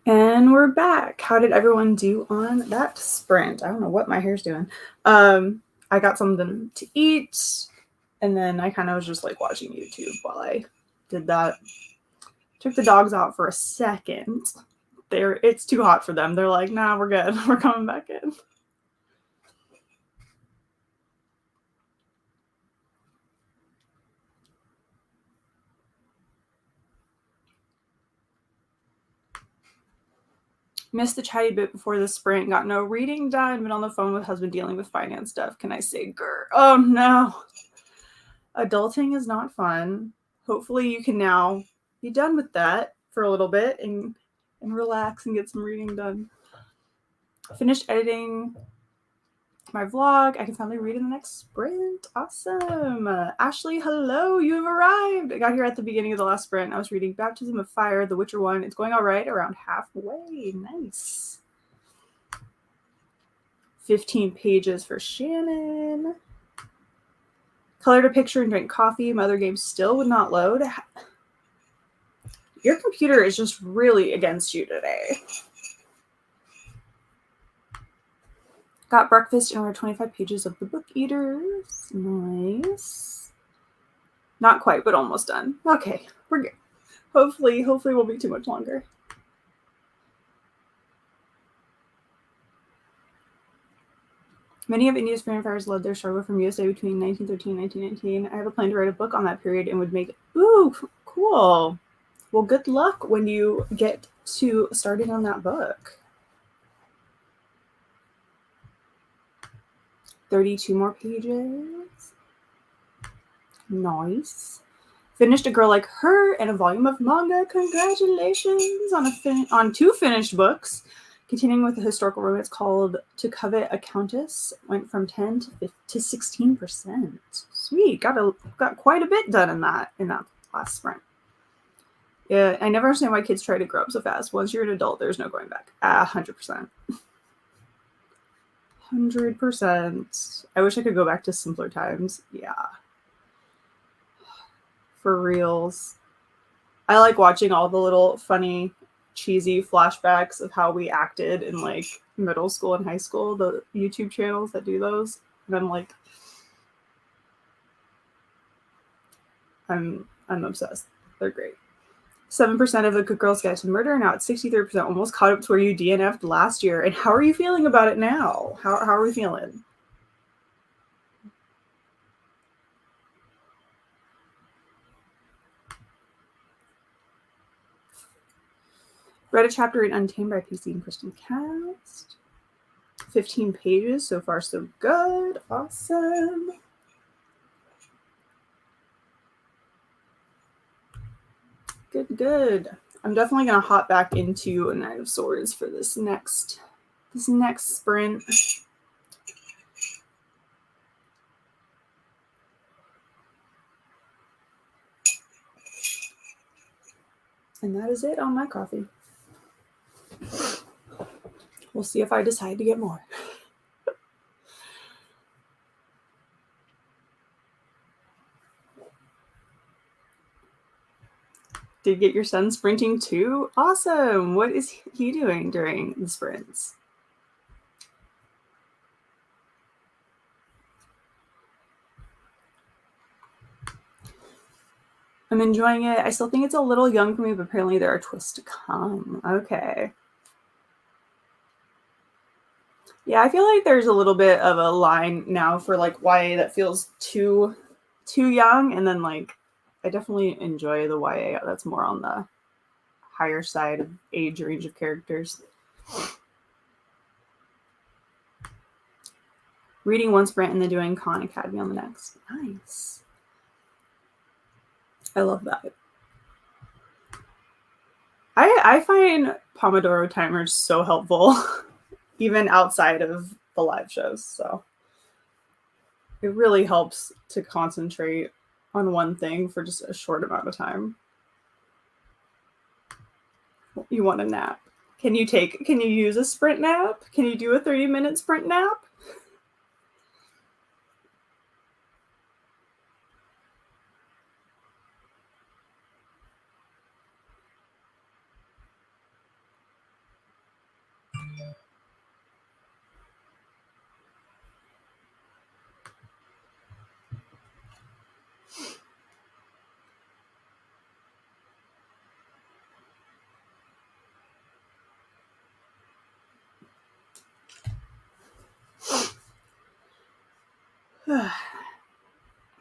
A: And we're back. How did everyone do on that sprint? I don't know what my hair's doing. I got something to eat, and then I kind of was just like watching YouTube while I did that. Took the dogs out for a second. It's too hot for them. They're like, nah, we're good. We're coming back in. Missed the chatty bit before the sprint. Got no reading done. Been on the phone with husband dealing with finance stuff. Can I say grr? Oh no. Adulting is not fun. Hopefully you can now be done with that for a little bit and relax and get some reading done. Finished editing my vlog. I can finally read in the next sprint. Awesome. Ashley, hello. You have arrived. I got here at the beginning of the last sprint. I was reading Baptism of Fire, The Witcher 1. It's going all right, around halfway. Nice. 15 pages for Shannon. Colored a picture and drank coffee. My other game still would not load. Your computer is just really against you today. Got breakfast and read 25 pages of The Book Eaters. Nice. Not quite, but almost done. Okay, we're good. Hopefully won't be too much longer. Many of India's freedom fighters led their struggle from USA between 1913 and 1919. I have a plan to write a book on that period and would make it. Ooh, cool. Well, good luck when you get to starting on that book. 32 more pages. Nice. Finished A Girl Like Her and a volume of manga. Congratulations on 2 finished books. Continuing with the historical romance called To Covet a Countess. Went from 10 to 16%. Sweet. Got quite a bit done in that last sprint. Yeah, I never understand why kids try to grow up so fast. Once you're an adult, there's no going back. 100%. 100%. I wish I could go back to simpler times. Yeah. For reals. I like watching all the little funny, cheesy flashbacks of how we acted in like middle school and high school, the YouTube channels that do those. And I'm like, I'm obsessed. They're great. 7% of the Good Girls Guide to Murder. Now it's 63%, almost caught up to where you DNF'd last year. And how are you feeling about it now? How are we feeling? Read a chapter in Untamed by PC and Kristen Cast. 15 pages. So far, so good. Awesome. Good. I'm definitely going to hop back into a Knight of Swords for this next sprint. And that is it on my coffee. We'll see if I decide to get more. Did you get your son sprinting too? Awesome. What is he doing during the sprints? I'm enjoying it. I still think it's a little young for me, but apparently there are twists to come. Okay. Yeah, I feel like there's a little bit of a line now for like YA that feels too young, and then like I definitely enjoy the YA that's more on the higher side of age range of characters. Reading one sprint and then doing Khan Academy on the next. Nice. I love that. I find Pomodoro timers so helpful, even outside of the live shows. So it really helps to concentrate on one thing for just a short amount of time. You want a nap. Can you use a sprint nap? Can you do a 30-minute sprint nap?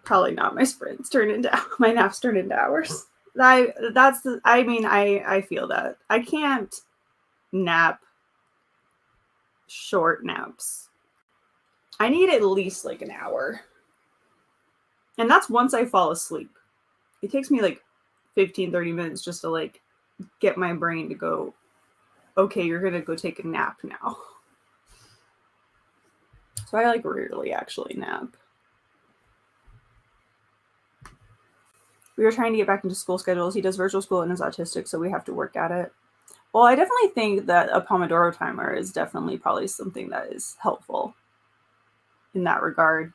A: Probably not. My sprints turn into my naps turn into hours. I feel that. I can't nap short naps. I need at least like an hour. And that's once I fall asleep. It takes me like 15-30 minutes just to like get my brain to go, okay, you're going to go take a nap now. So I like rarely actually nap. We were trying to get back into school schedules. He does virtual school and is autistic, so we have to work at it. Well, I definitely think that a Pomodoro timer is definitely probably something that is helpful in that regard.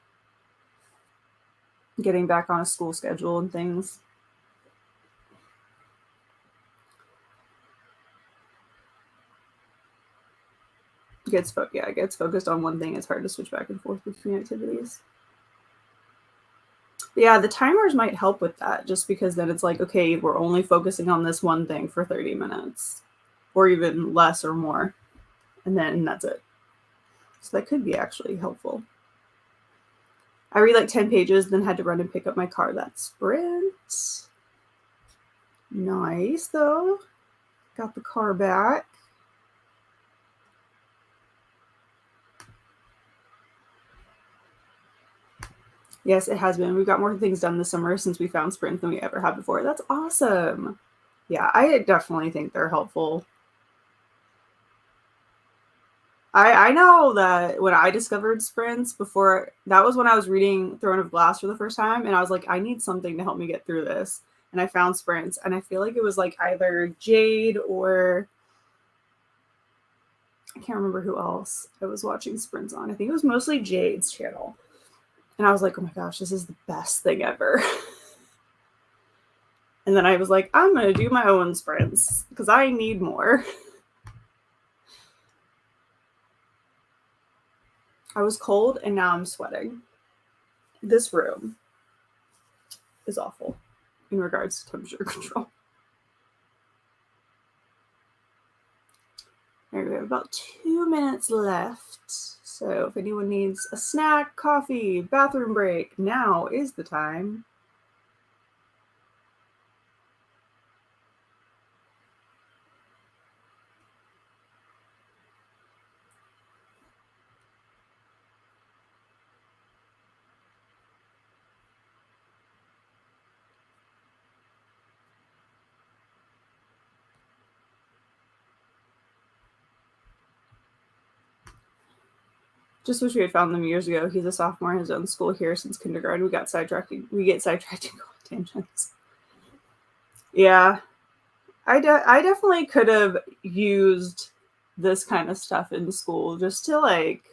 A: Getting back on a school schedule and things. Gets focused on one thing. It's hard to switch back and forth between activities. Yeah, the timers might help with that, just because then it's like, okay, we're only focusing on this one thing for 30 minutes or even less or more, and then that's it. So that could be actually helpful. I read like 10 pages, then had to run and pick up my car. That sprint. Nice, though. Got the car back. Yes, it has been. We've got more things done this summer since we found sprint than we ever had before. That's awesome. Yeah, I definitely think they're helpful. I know that when I discovered sprints before, that was when I was reading Throne of Glass for the first time, and I was like, I need something to help me get through this. And I found sprints, and I feel like it was like either Jade or I can't remember who else I was watching sprints on. I think it was mostly Jade's channel. And I was like, oh my gosh, this is the best thing ever. And then I was like, I'm going to do my own sprints because I need more. I was cold and now I'm sweating. This room is awful in regards to temperature control. All right, we have about 2 minutes left. So if anyone needs a snack, coffee, bathroom break, now is the time. Just wish we had found them years ago. He's a sophomore in his own school here since kindergarten. We get sidetracked and go on tangents. Yeah, I definitely could have used this kind of stuff in school just to like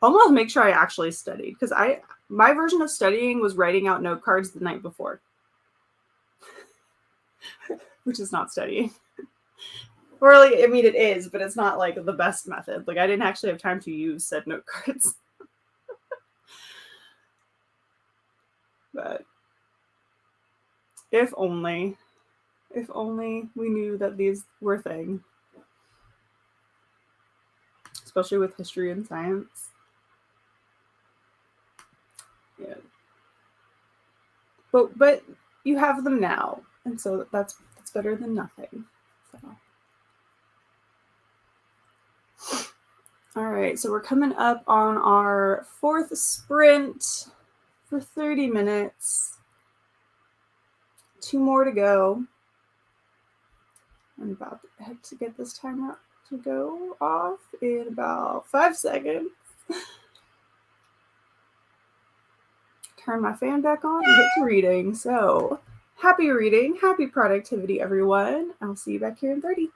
A: almost make sure I actually studied, because my version of studying was writing out note cards the night before, which is not studying. Or like, I mean, it is, but it's not like the best method. Like I didn't actually have time to use said note cards. But if only we knew that these were a thing, especially with history and science. Yeah. But you have them now, and so that's better than nothing. So. All right, so we're coming up on our fourth sprint for 30 minutes. 2 more to go. I'm about to get this timer to go off in about 5 seconds. Turn my fan back on and get to reading. So happy reading, happy productivity, everyone. I'll see you back here in 30.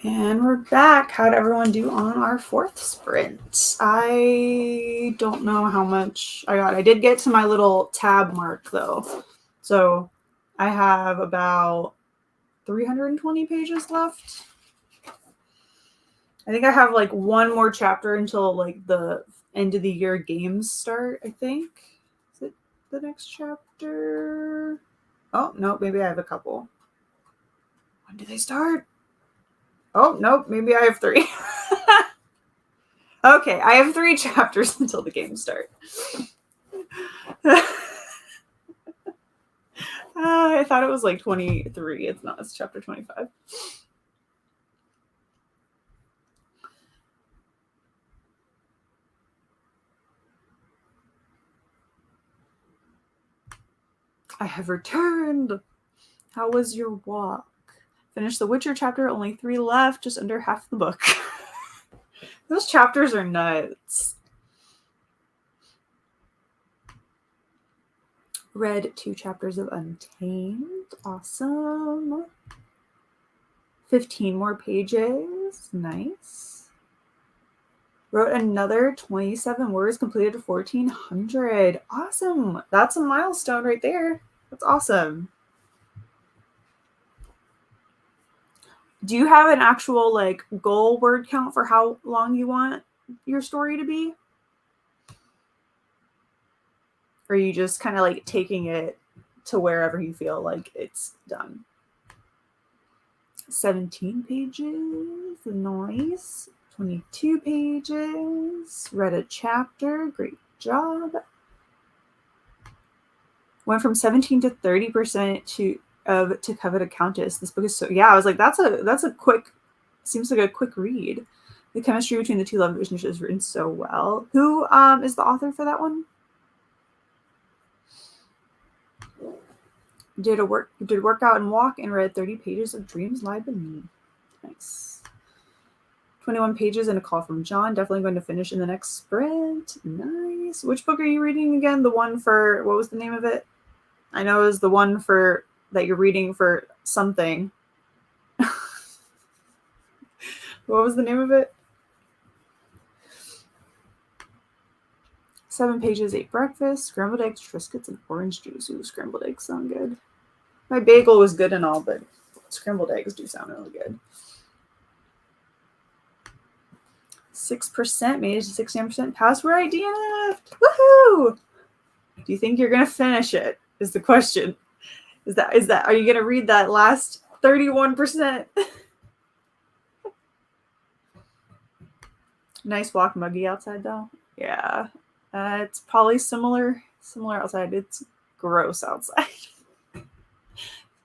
A: And we're back. How'd everyone do on our 4th sprint? I don't know how much I got. I did get to my little tab mark though. So I have about 320 pages left. I think I have like one more chapter until like the end of the year games start, I think. Is it the next chapter? Oh, no, maybe I have a couple. When do they start? Oh, nope, maybe I have 3. Okay, I have 3 chapters until the games start. I thought it was like 23. It's not. It's chapter 25. I have returned. How was your walk? Finished the Witcher chapter, only 3 left, just under half the book. Those chapters are nuts. Read 2 chapters of Untamed. Awesome. 15 more pages. Nice. Wrote another 27 words, completed 1,400. Awesome. That's a milestone right there. That's awesome. Do you have an actual like goal word count for how long you want your story to be? Or are you just kind of like taking it to wherever you feel like it's done? 17 pages. Nice. 22 pages. Read a chapter. Great job. Went from 17 to 30% to Covet a Countess. This book is so, yeah, I was like, that's a quick, seems like a quick read. The chemistry between the 2 love relationships is written so well. Who is the author for that one? Did workout and walk and read 30 pages of Dreams Lie Beneath. Nice. 21 pages and a call from John. Definitely going to finish in the next sprint. Nice. Which book are you reading again? The one for, what was the name of it? I know it was the one for that you're reading for something. What was the name of it? 7 pages, ate breakfast, scrambled eggs, Triscuits, and orange juice. Ooh, scrambled eggs sound good. My bagel was good and all, but scrambled eggs do sound really good. 6%, made it to 69%. Password DNF'd. Woohoo! Do you think you're gonna finish it? Is the question. Is that are you gonna read that last 31%? Nice walk, muggy outside though. Yeah. It's probably similar outside. It's gross outside.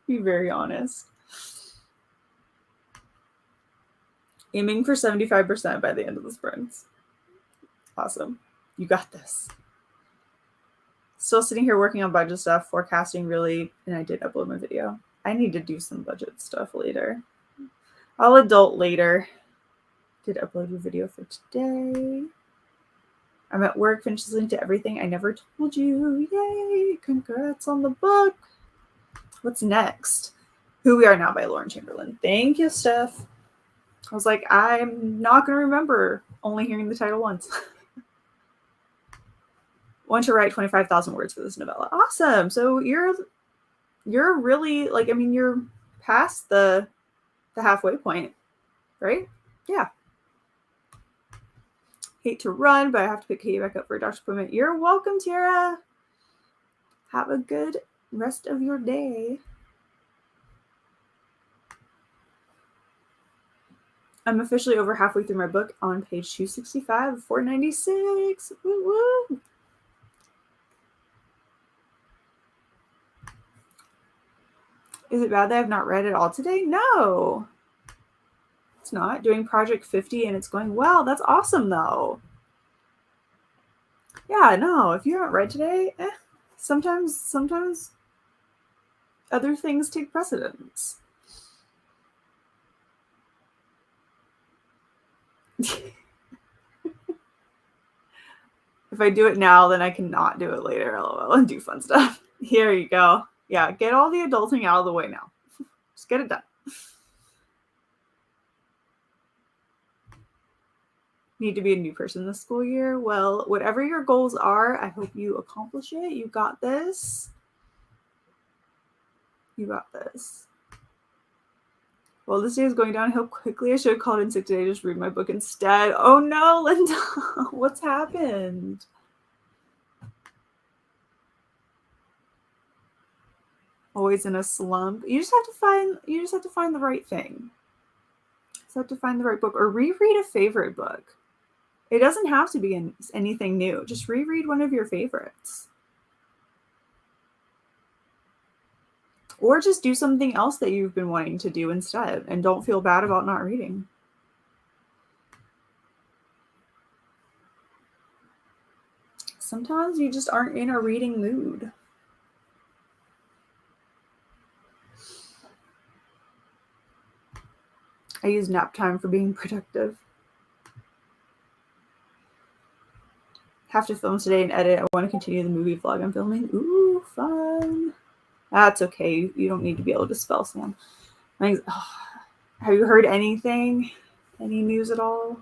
A: Be very honest. Aiming for 75% by the end of the sprints. Awesome. You got this. Still sitting here working on budget stuff, forecasting really, and I did upload my video. I need to do some budget stuff later. I'll adult later. Did upload a video for today. I'm at work, finished listening to everything I never told you. Yay! Congrats on the book. What's next? Who We Are Now by Lauren Chamberlain. Thank you, Steph. I was like, I'm not going to remember only hearing the title once. Want to write 25,000 words for this novella. Awesome. So you're really like, I mean, you're past the halfway point, right? Yeah. Hate to run, but I have to pick Katie back up for a doctor's appointment. You're welcome, Tara. Have a good rest of your day. I'm officially over halfway through my book on page 265 of 496. Woo woo. Is it bad that I've not read it all today? No. It's not. Doing project 50 and it's going well. That's awesome though. Yeah, no, if you haven't read today, sometimes other things take precedence. If I do it now, then I cannot do it later, lol, and do fun stuff. Here you go. Yeah, get all the adulting out of the way now. Just get it done. need to be a new person this school year. Well, whatever your goals are, I hope you accomplish it. You got this. You got this. Well, this day is going downhill quickly. I should have called in sick today. Just read my book instead. Oh no, Linda. What's happened? Always in a slump. You just have to find the right thing. You just have to find the right book or reread a favorite book. It doesn't have to be anything new. Just reread one of your favorites. Or just do something else that you've been wanting to do instead and don't feel bad about not reading. Sometimes you just aren't in a reading mood. I use nap time for being productive. Have to film today and edit. I want to continue the movie vlog I'm filming. Ooh, fun. That's okay. You don't need to be able to spell someone. Have you heard anything? Any news at all?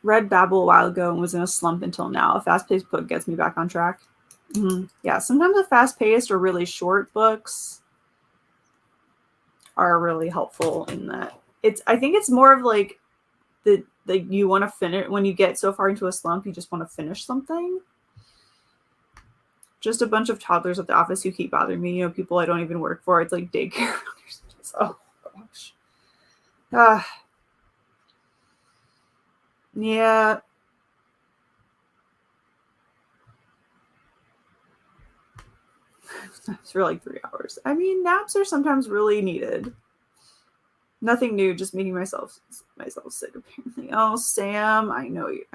A: Read Babel a while ago and was in a slump until now. A fast-paced book gets me back on track. Yeah, sometimes the fast-paced or really short books are really helpful in that. I think it's more of like you want to finish when you get so far into a slump, you just want to finish something. Just a bunch of toddlers at the office who keep bothering me. You know, people I don't even work for. It's like daycare. Oh gosh. Yeah. It's for like 3 hours. I mean, naps are sometimes really needed. Nothing new, just making myself sick apparently. Oh, Sam, I know you.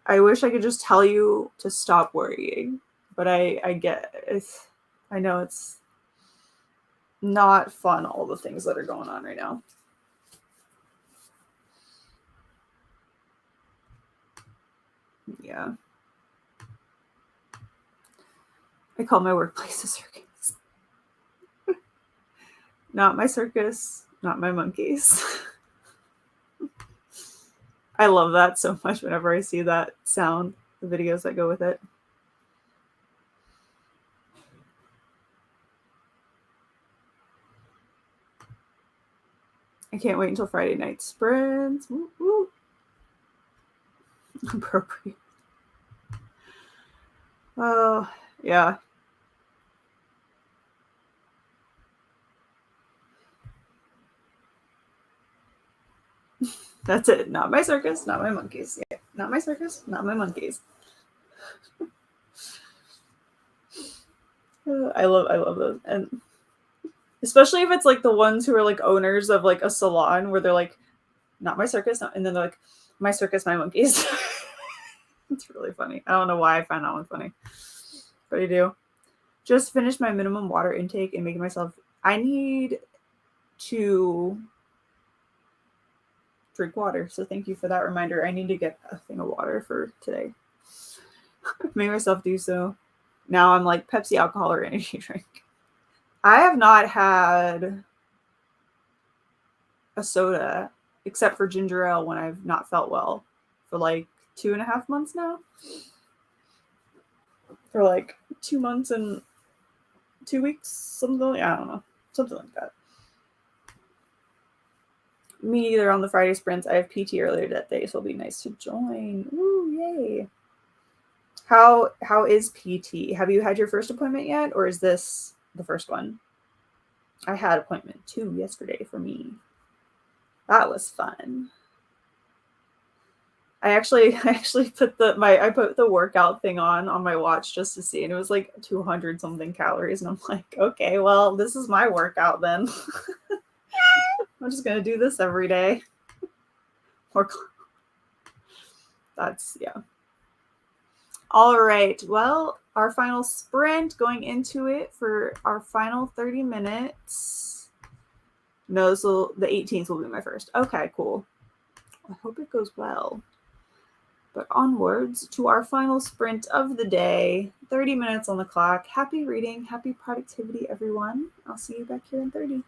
A: I wish I could just tell you to stop worrying, but I get it. I know it's not fun, all the things that are going on right now. Yeah. I call my workplace a circus. Not my circus, not my monkeys. I love that so much whenever I see that sound, the videos that go with it. I can't wait until Friday night sprints. Woo, woo. Appropriate. Oh, yeah. That's it. Not my circus, not my monkeys. Yeah. Not my circus, not my monkeys. I love those. And especially if it's like the ones who are like owners of like a salon where they're like, not my circus, and then they're like, my circus, my monkeys. It's really funny. I don't know why I find that one funny, but I do. Just finished my minimum water intake and making myself. I need to drink water, so thank you for that reminder. I need to get a thing of water for today. Make myself do so. Now I'm like Pepsi, alcohol, or energy drink. I have not had a soda except for ginger ale when I've not felt well for like 2.5 months now. For like 2 months and 2 weeks, something like, I don't know, something like that. Me neither on the Friday sprints. I have PT earlier that day, so it'll be nice to join. Ooh, yay. How is PT? Have you had your first appointment yet, or is this the first one? I had appointment 2 yesterday for me. That was fun. I actually put the workout thing on my watch just to see, and it was like 200 something calories, and I'm like, okay, well, this is my workout then. I'm just gonna do this every day. That's, yeah. All right. Well, our final sprint, going into it for our final 30 minutes. No, so the 18th will be my first. Okay, cool. I hope it goes well. But onwards to our final sprint of the day. 30 minutes on the clock. Happy reading, happy productivity, everyone. I'll see you back here in 30.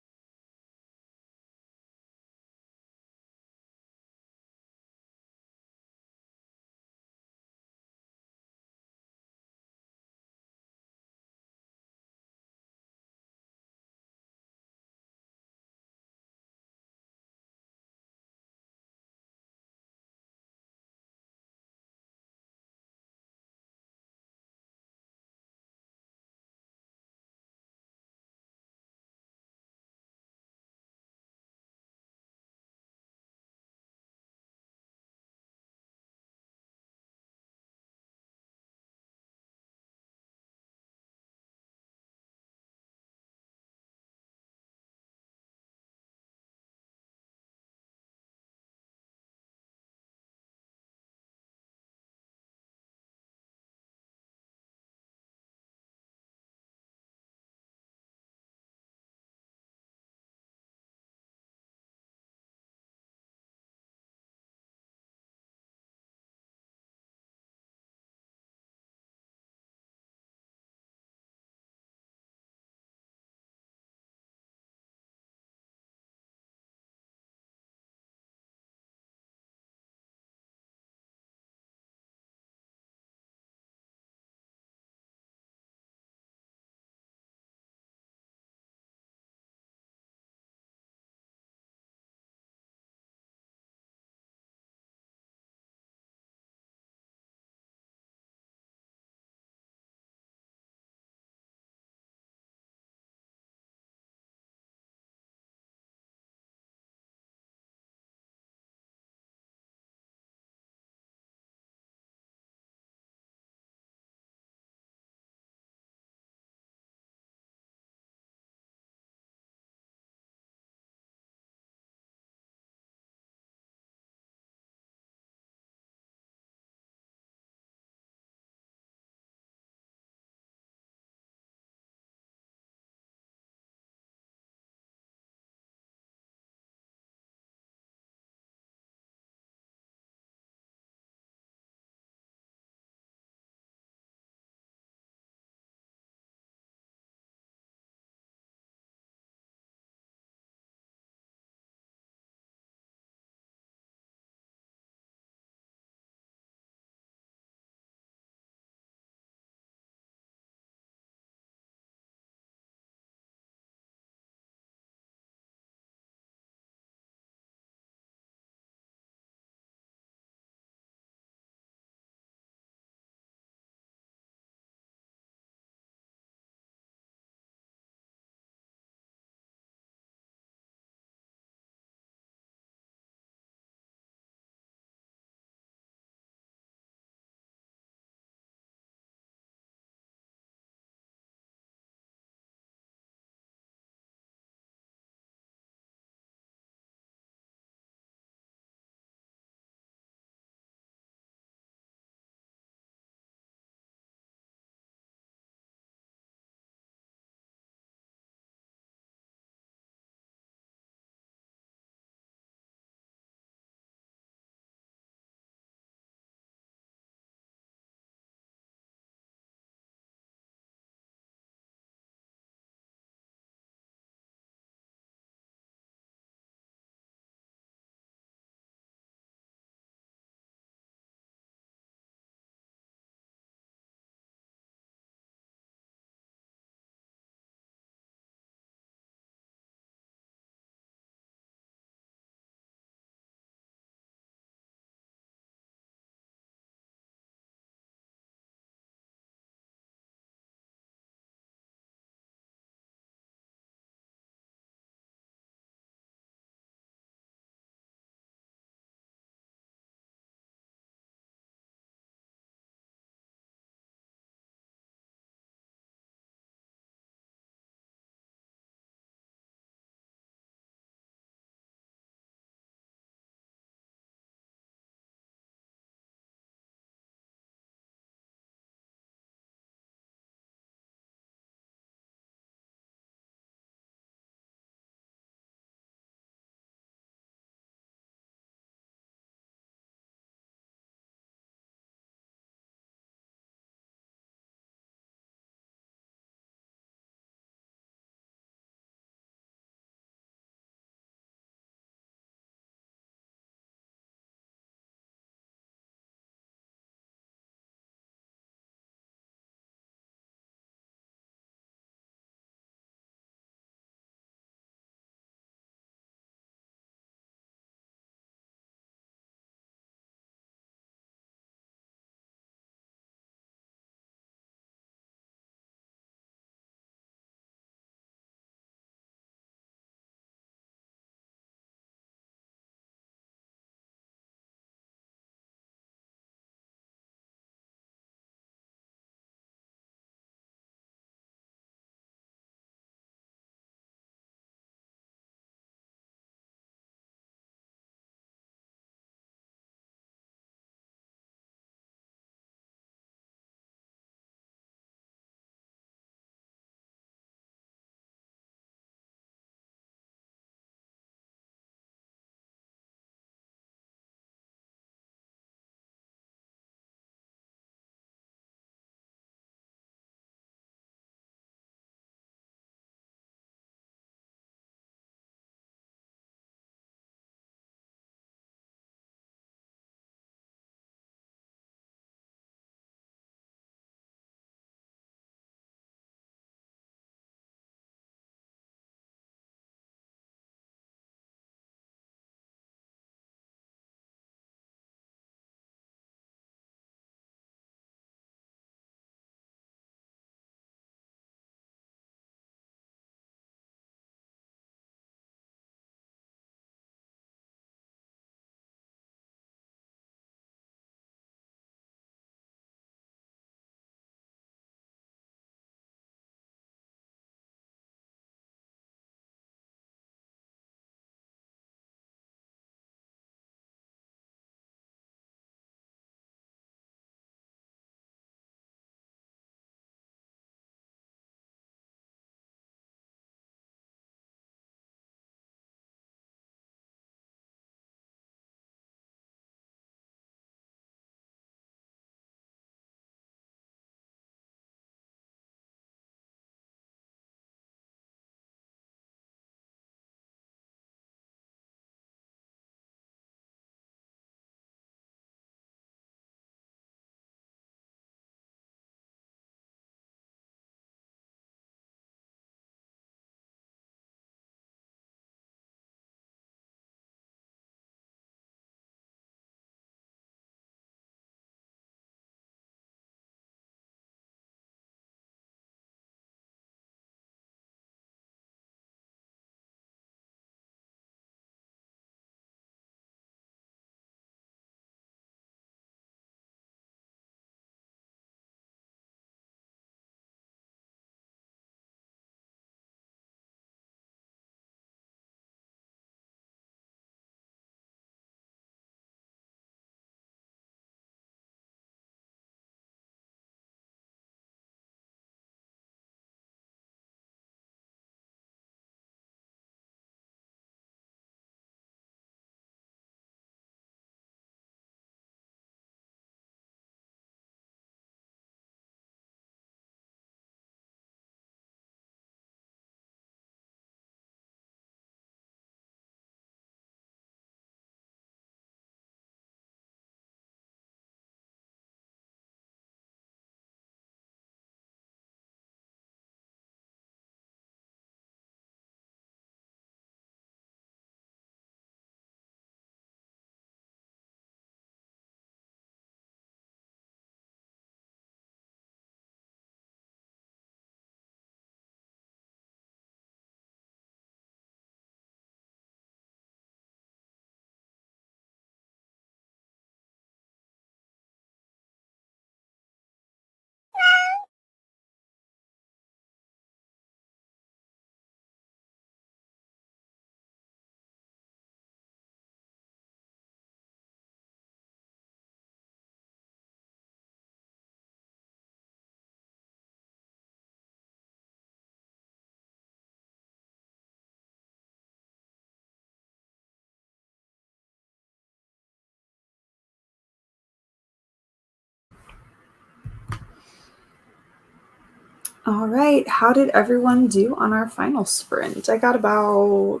A: All right, how did everyone do on our final sprint? I got about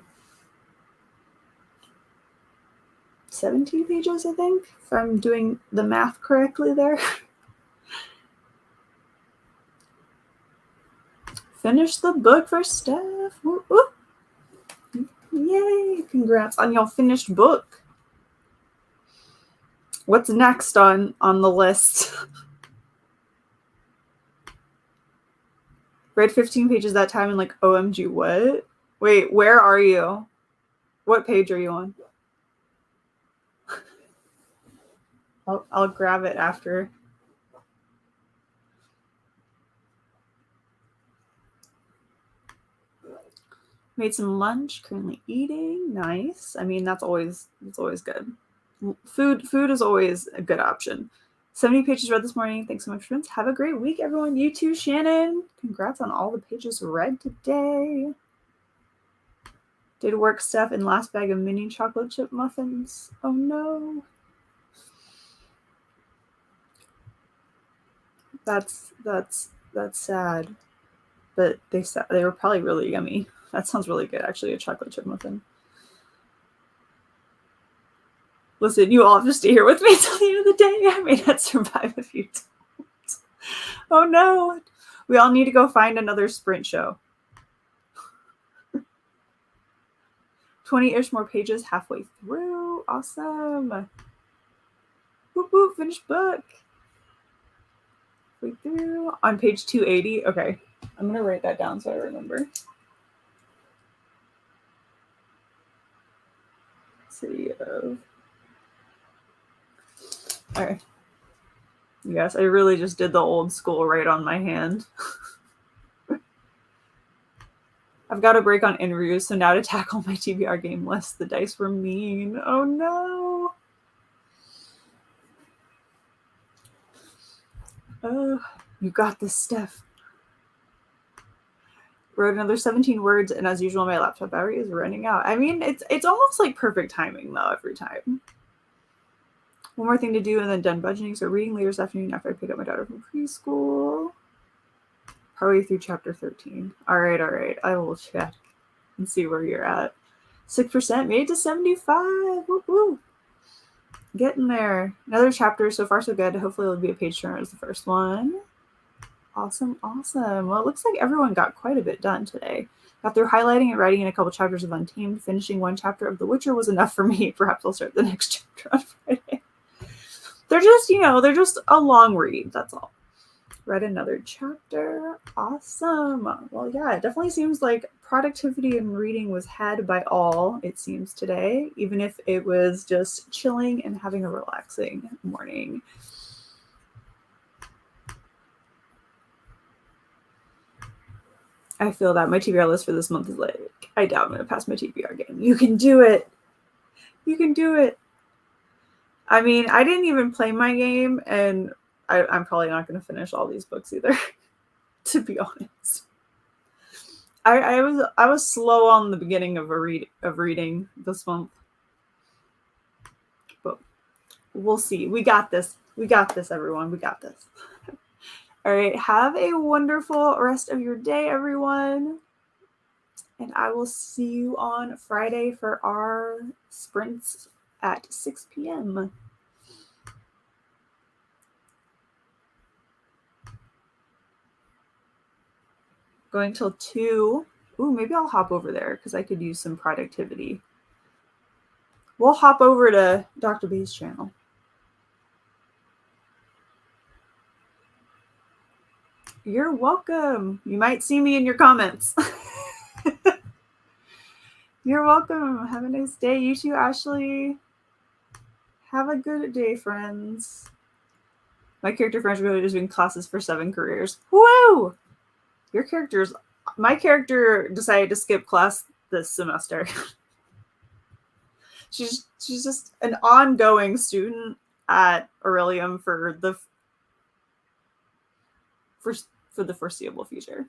A: 17 pages, I think, if I'm doing the math correctly there. Finish the book for Steph. Woo, woo. Yay, congrats on your finished book. What's next on the list? Read 15 pages that time and like, OMG, what? Wait, where are you? What page are you on? I'll grab it after. Made some lunch, currently eating. Nice. I mean, that's always good. Food is always a good option. 70 pages read this morning. Thanks so much, friends. Have a great week, everyone. You too, Shannon. Congrats on all the pages read today. Did work stuff in last bag of mini chocolate chip muffins. Oh no. That's sad. But they were probably really yummy. That sounds really good, actually, a chocolate chip muffin. Listen, you all have to stay here with me until the end of the day. I may not survive if you don't. Oh no. We all need to go find another sprint show. 20-ish more pages halfway through. Awesome. Whoop whoop, finished book. Halfway through. On page 280. Okay. I'm going to write that down so I remember. City of... Alright. Yes, I really just did the old school right on my hand. I've got a break on interviews, so now to tackle my TBR game list. The dice were mean. Oh no. Oh, you got this, Steph. Wrote another 17 words, and as usual, my laptop battery is running out. I mean, it's almost like perfect timing, though, every time. One more thing to do, and then done budgeting. So reading later this afternoon after I pick up my daughter from preschool. Probably through chapter 13. All right. I will check and see where you're at. 6% made to 75. Woo woo. Getting there. Another chapter. So far, so good. Hopefully, it'll be a page turner as the first one. Awesome. Well, it looks like everyone got quite a bit done today. Got through highlighting and writing in a couple chapters of Untamed. Finishing one chapter of The Witcher was enough for me. Perhaps I'll start the next chapter on Friday. They're just a long read. That's all. Read another chapter. Awesome. Well, yeah, it definitely seems like productivity and reading was had by all, it seems, today, even if it was just chilling and having a relaxing morning. I feel that my TBR list for this month is like, I doubt I'm going to pass my TBR game. You can do it. I mean, I didn't even play my game, and I'm probably not going to finish all these books either, to be honest. I was slow on the beginning of reading this month, but we'll see. We got this, everyone. We got this. All right, have a wonderful rest of your day, everyone, and I will see you on Friday for our sprints at 6 p.m. Going till 2. Ooh, maybe I'll hop over there because I could use some productivity. We'll hop over to Dr. B's channel. You're welcome. You might see me in your comments. You're welcome. Have a nice day. You too, Ashley. Have a good day, friends. My character friends are just doing classes for 7 careers. Woo! My character decided to skip class this semester. she's just an ongoing student at Aurelium for the foreseeable future.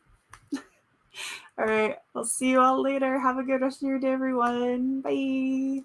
A: All right, I'll see you all later. Have a good rest of your day, everyone. Bye.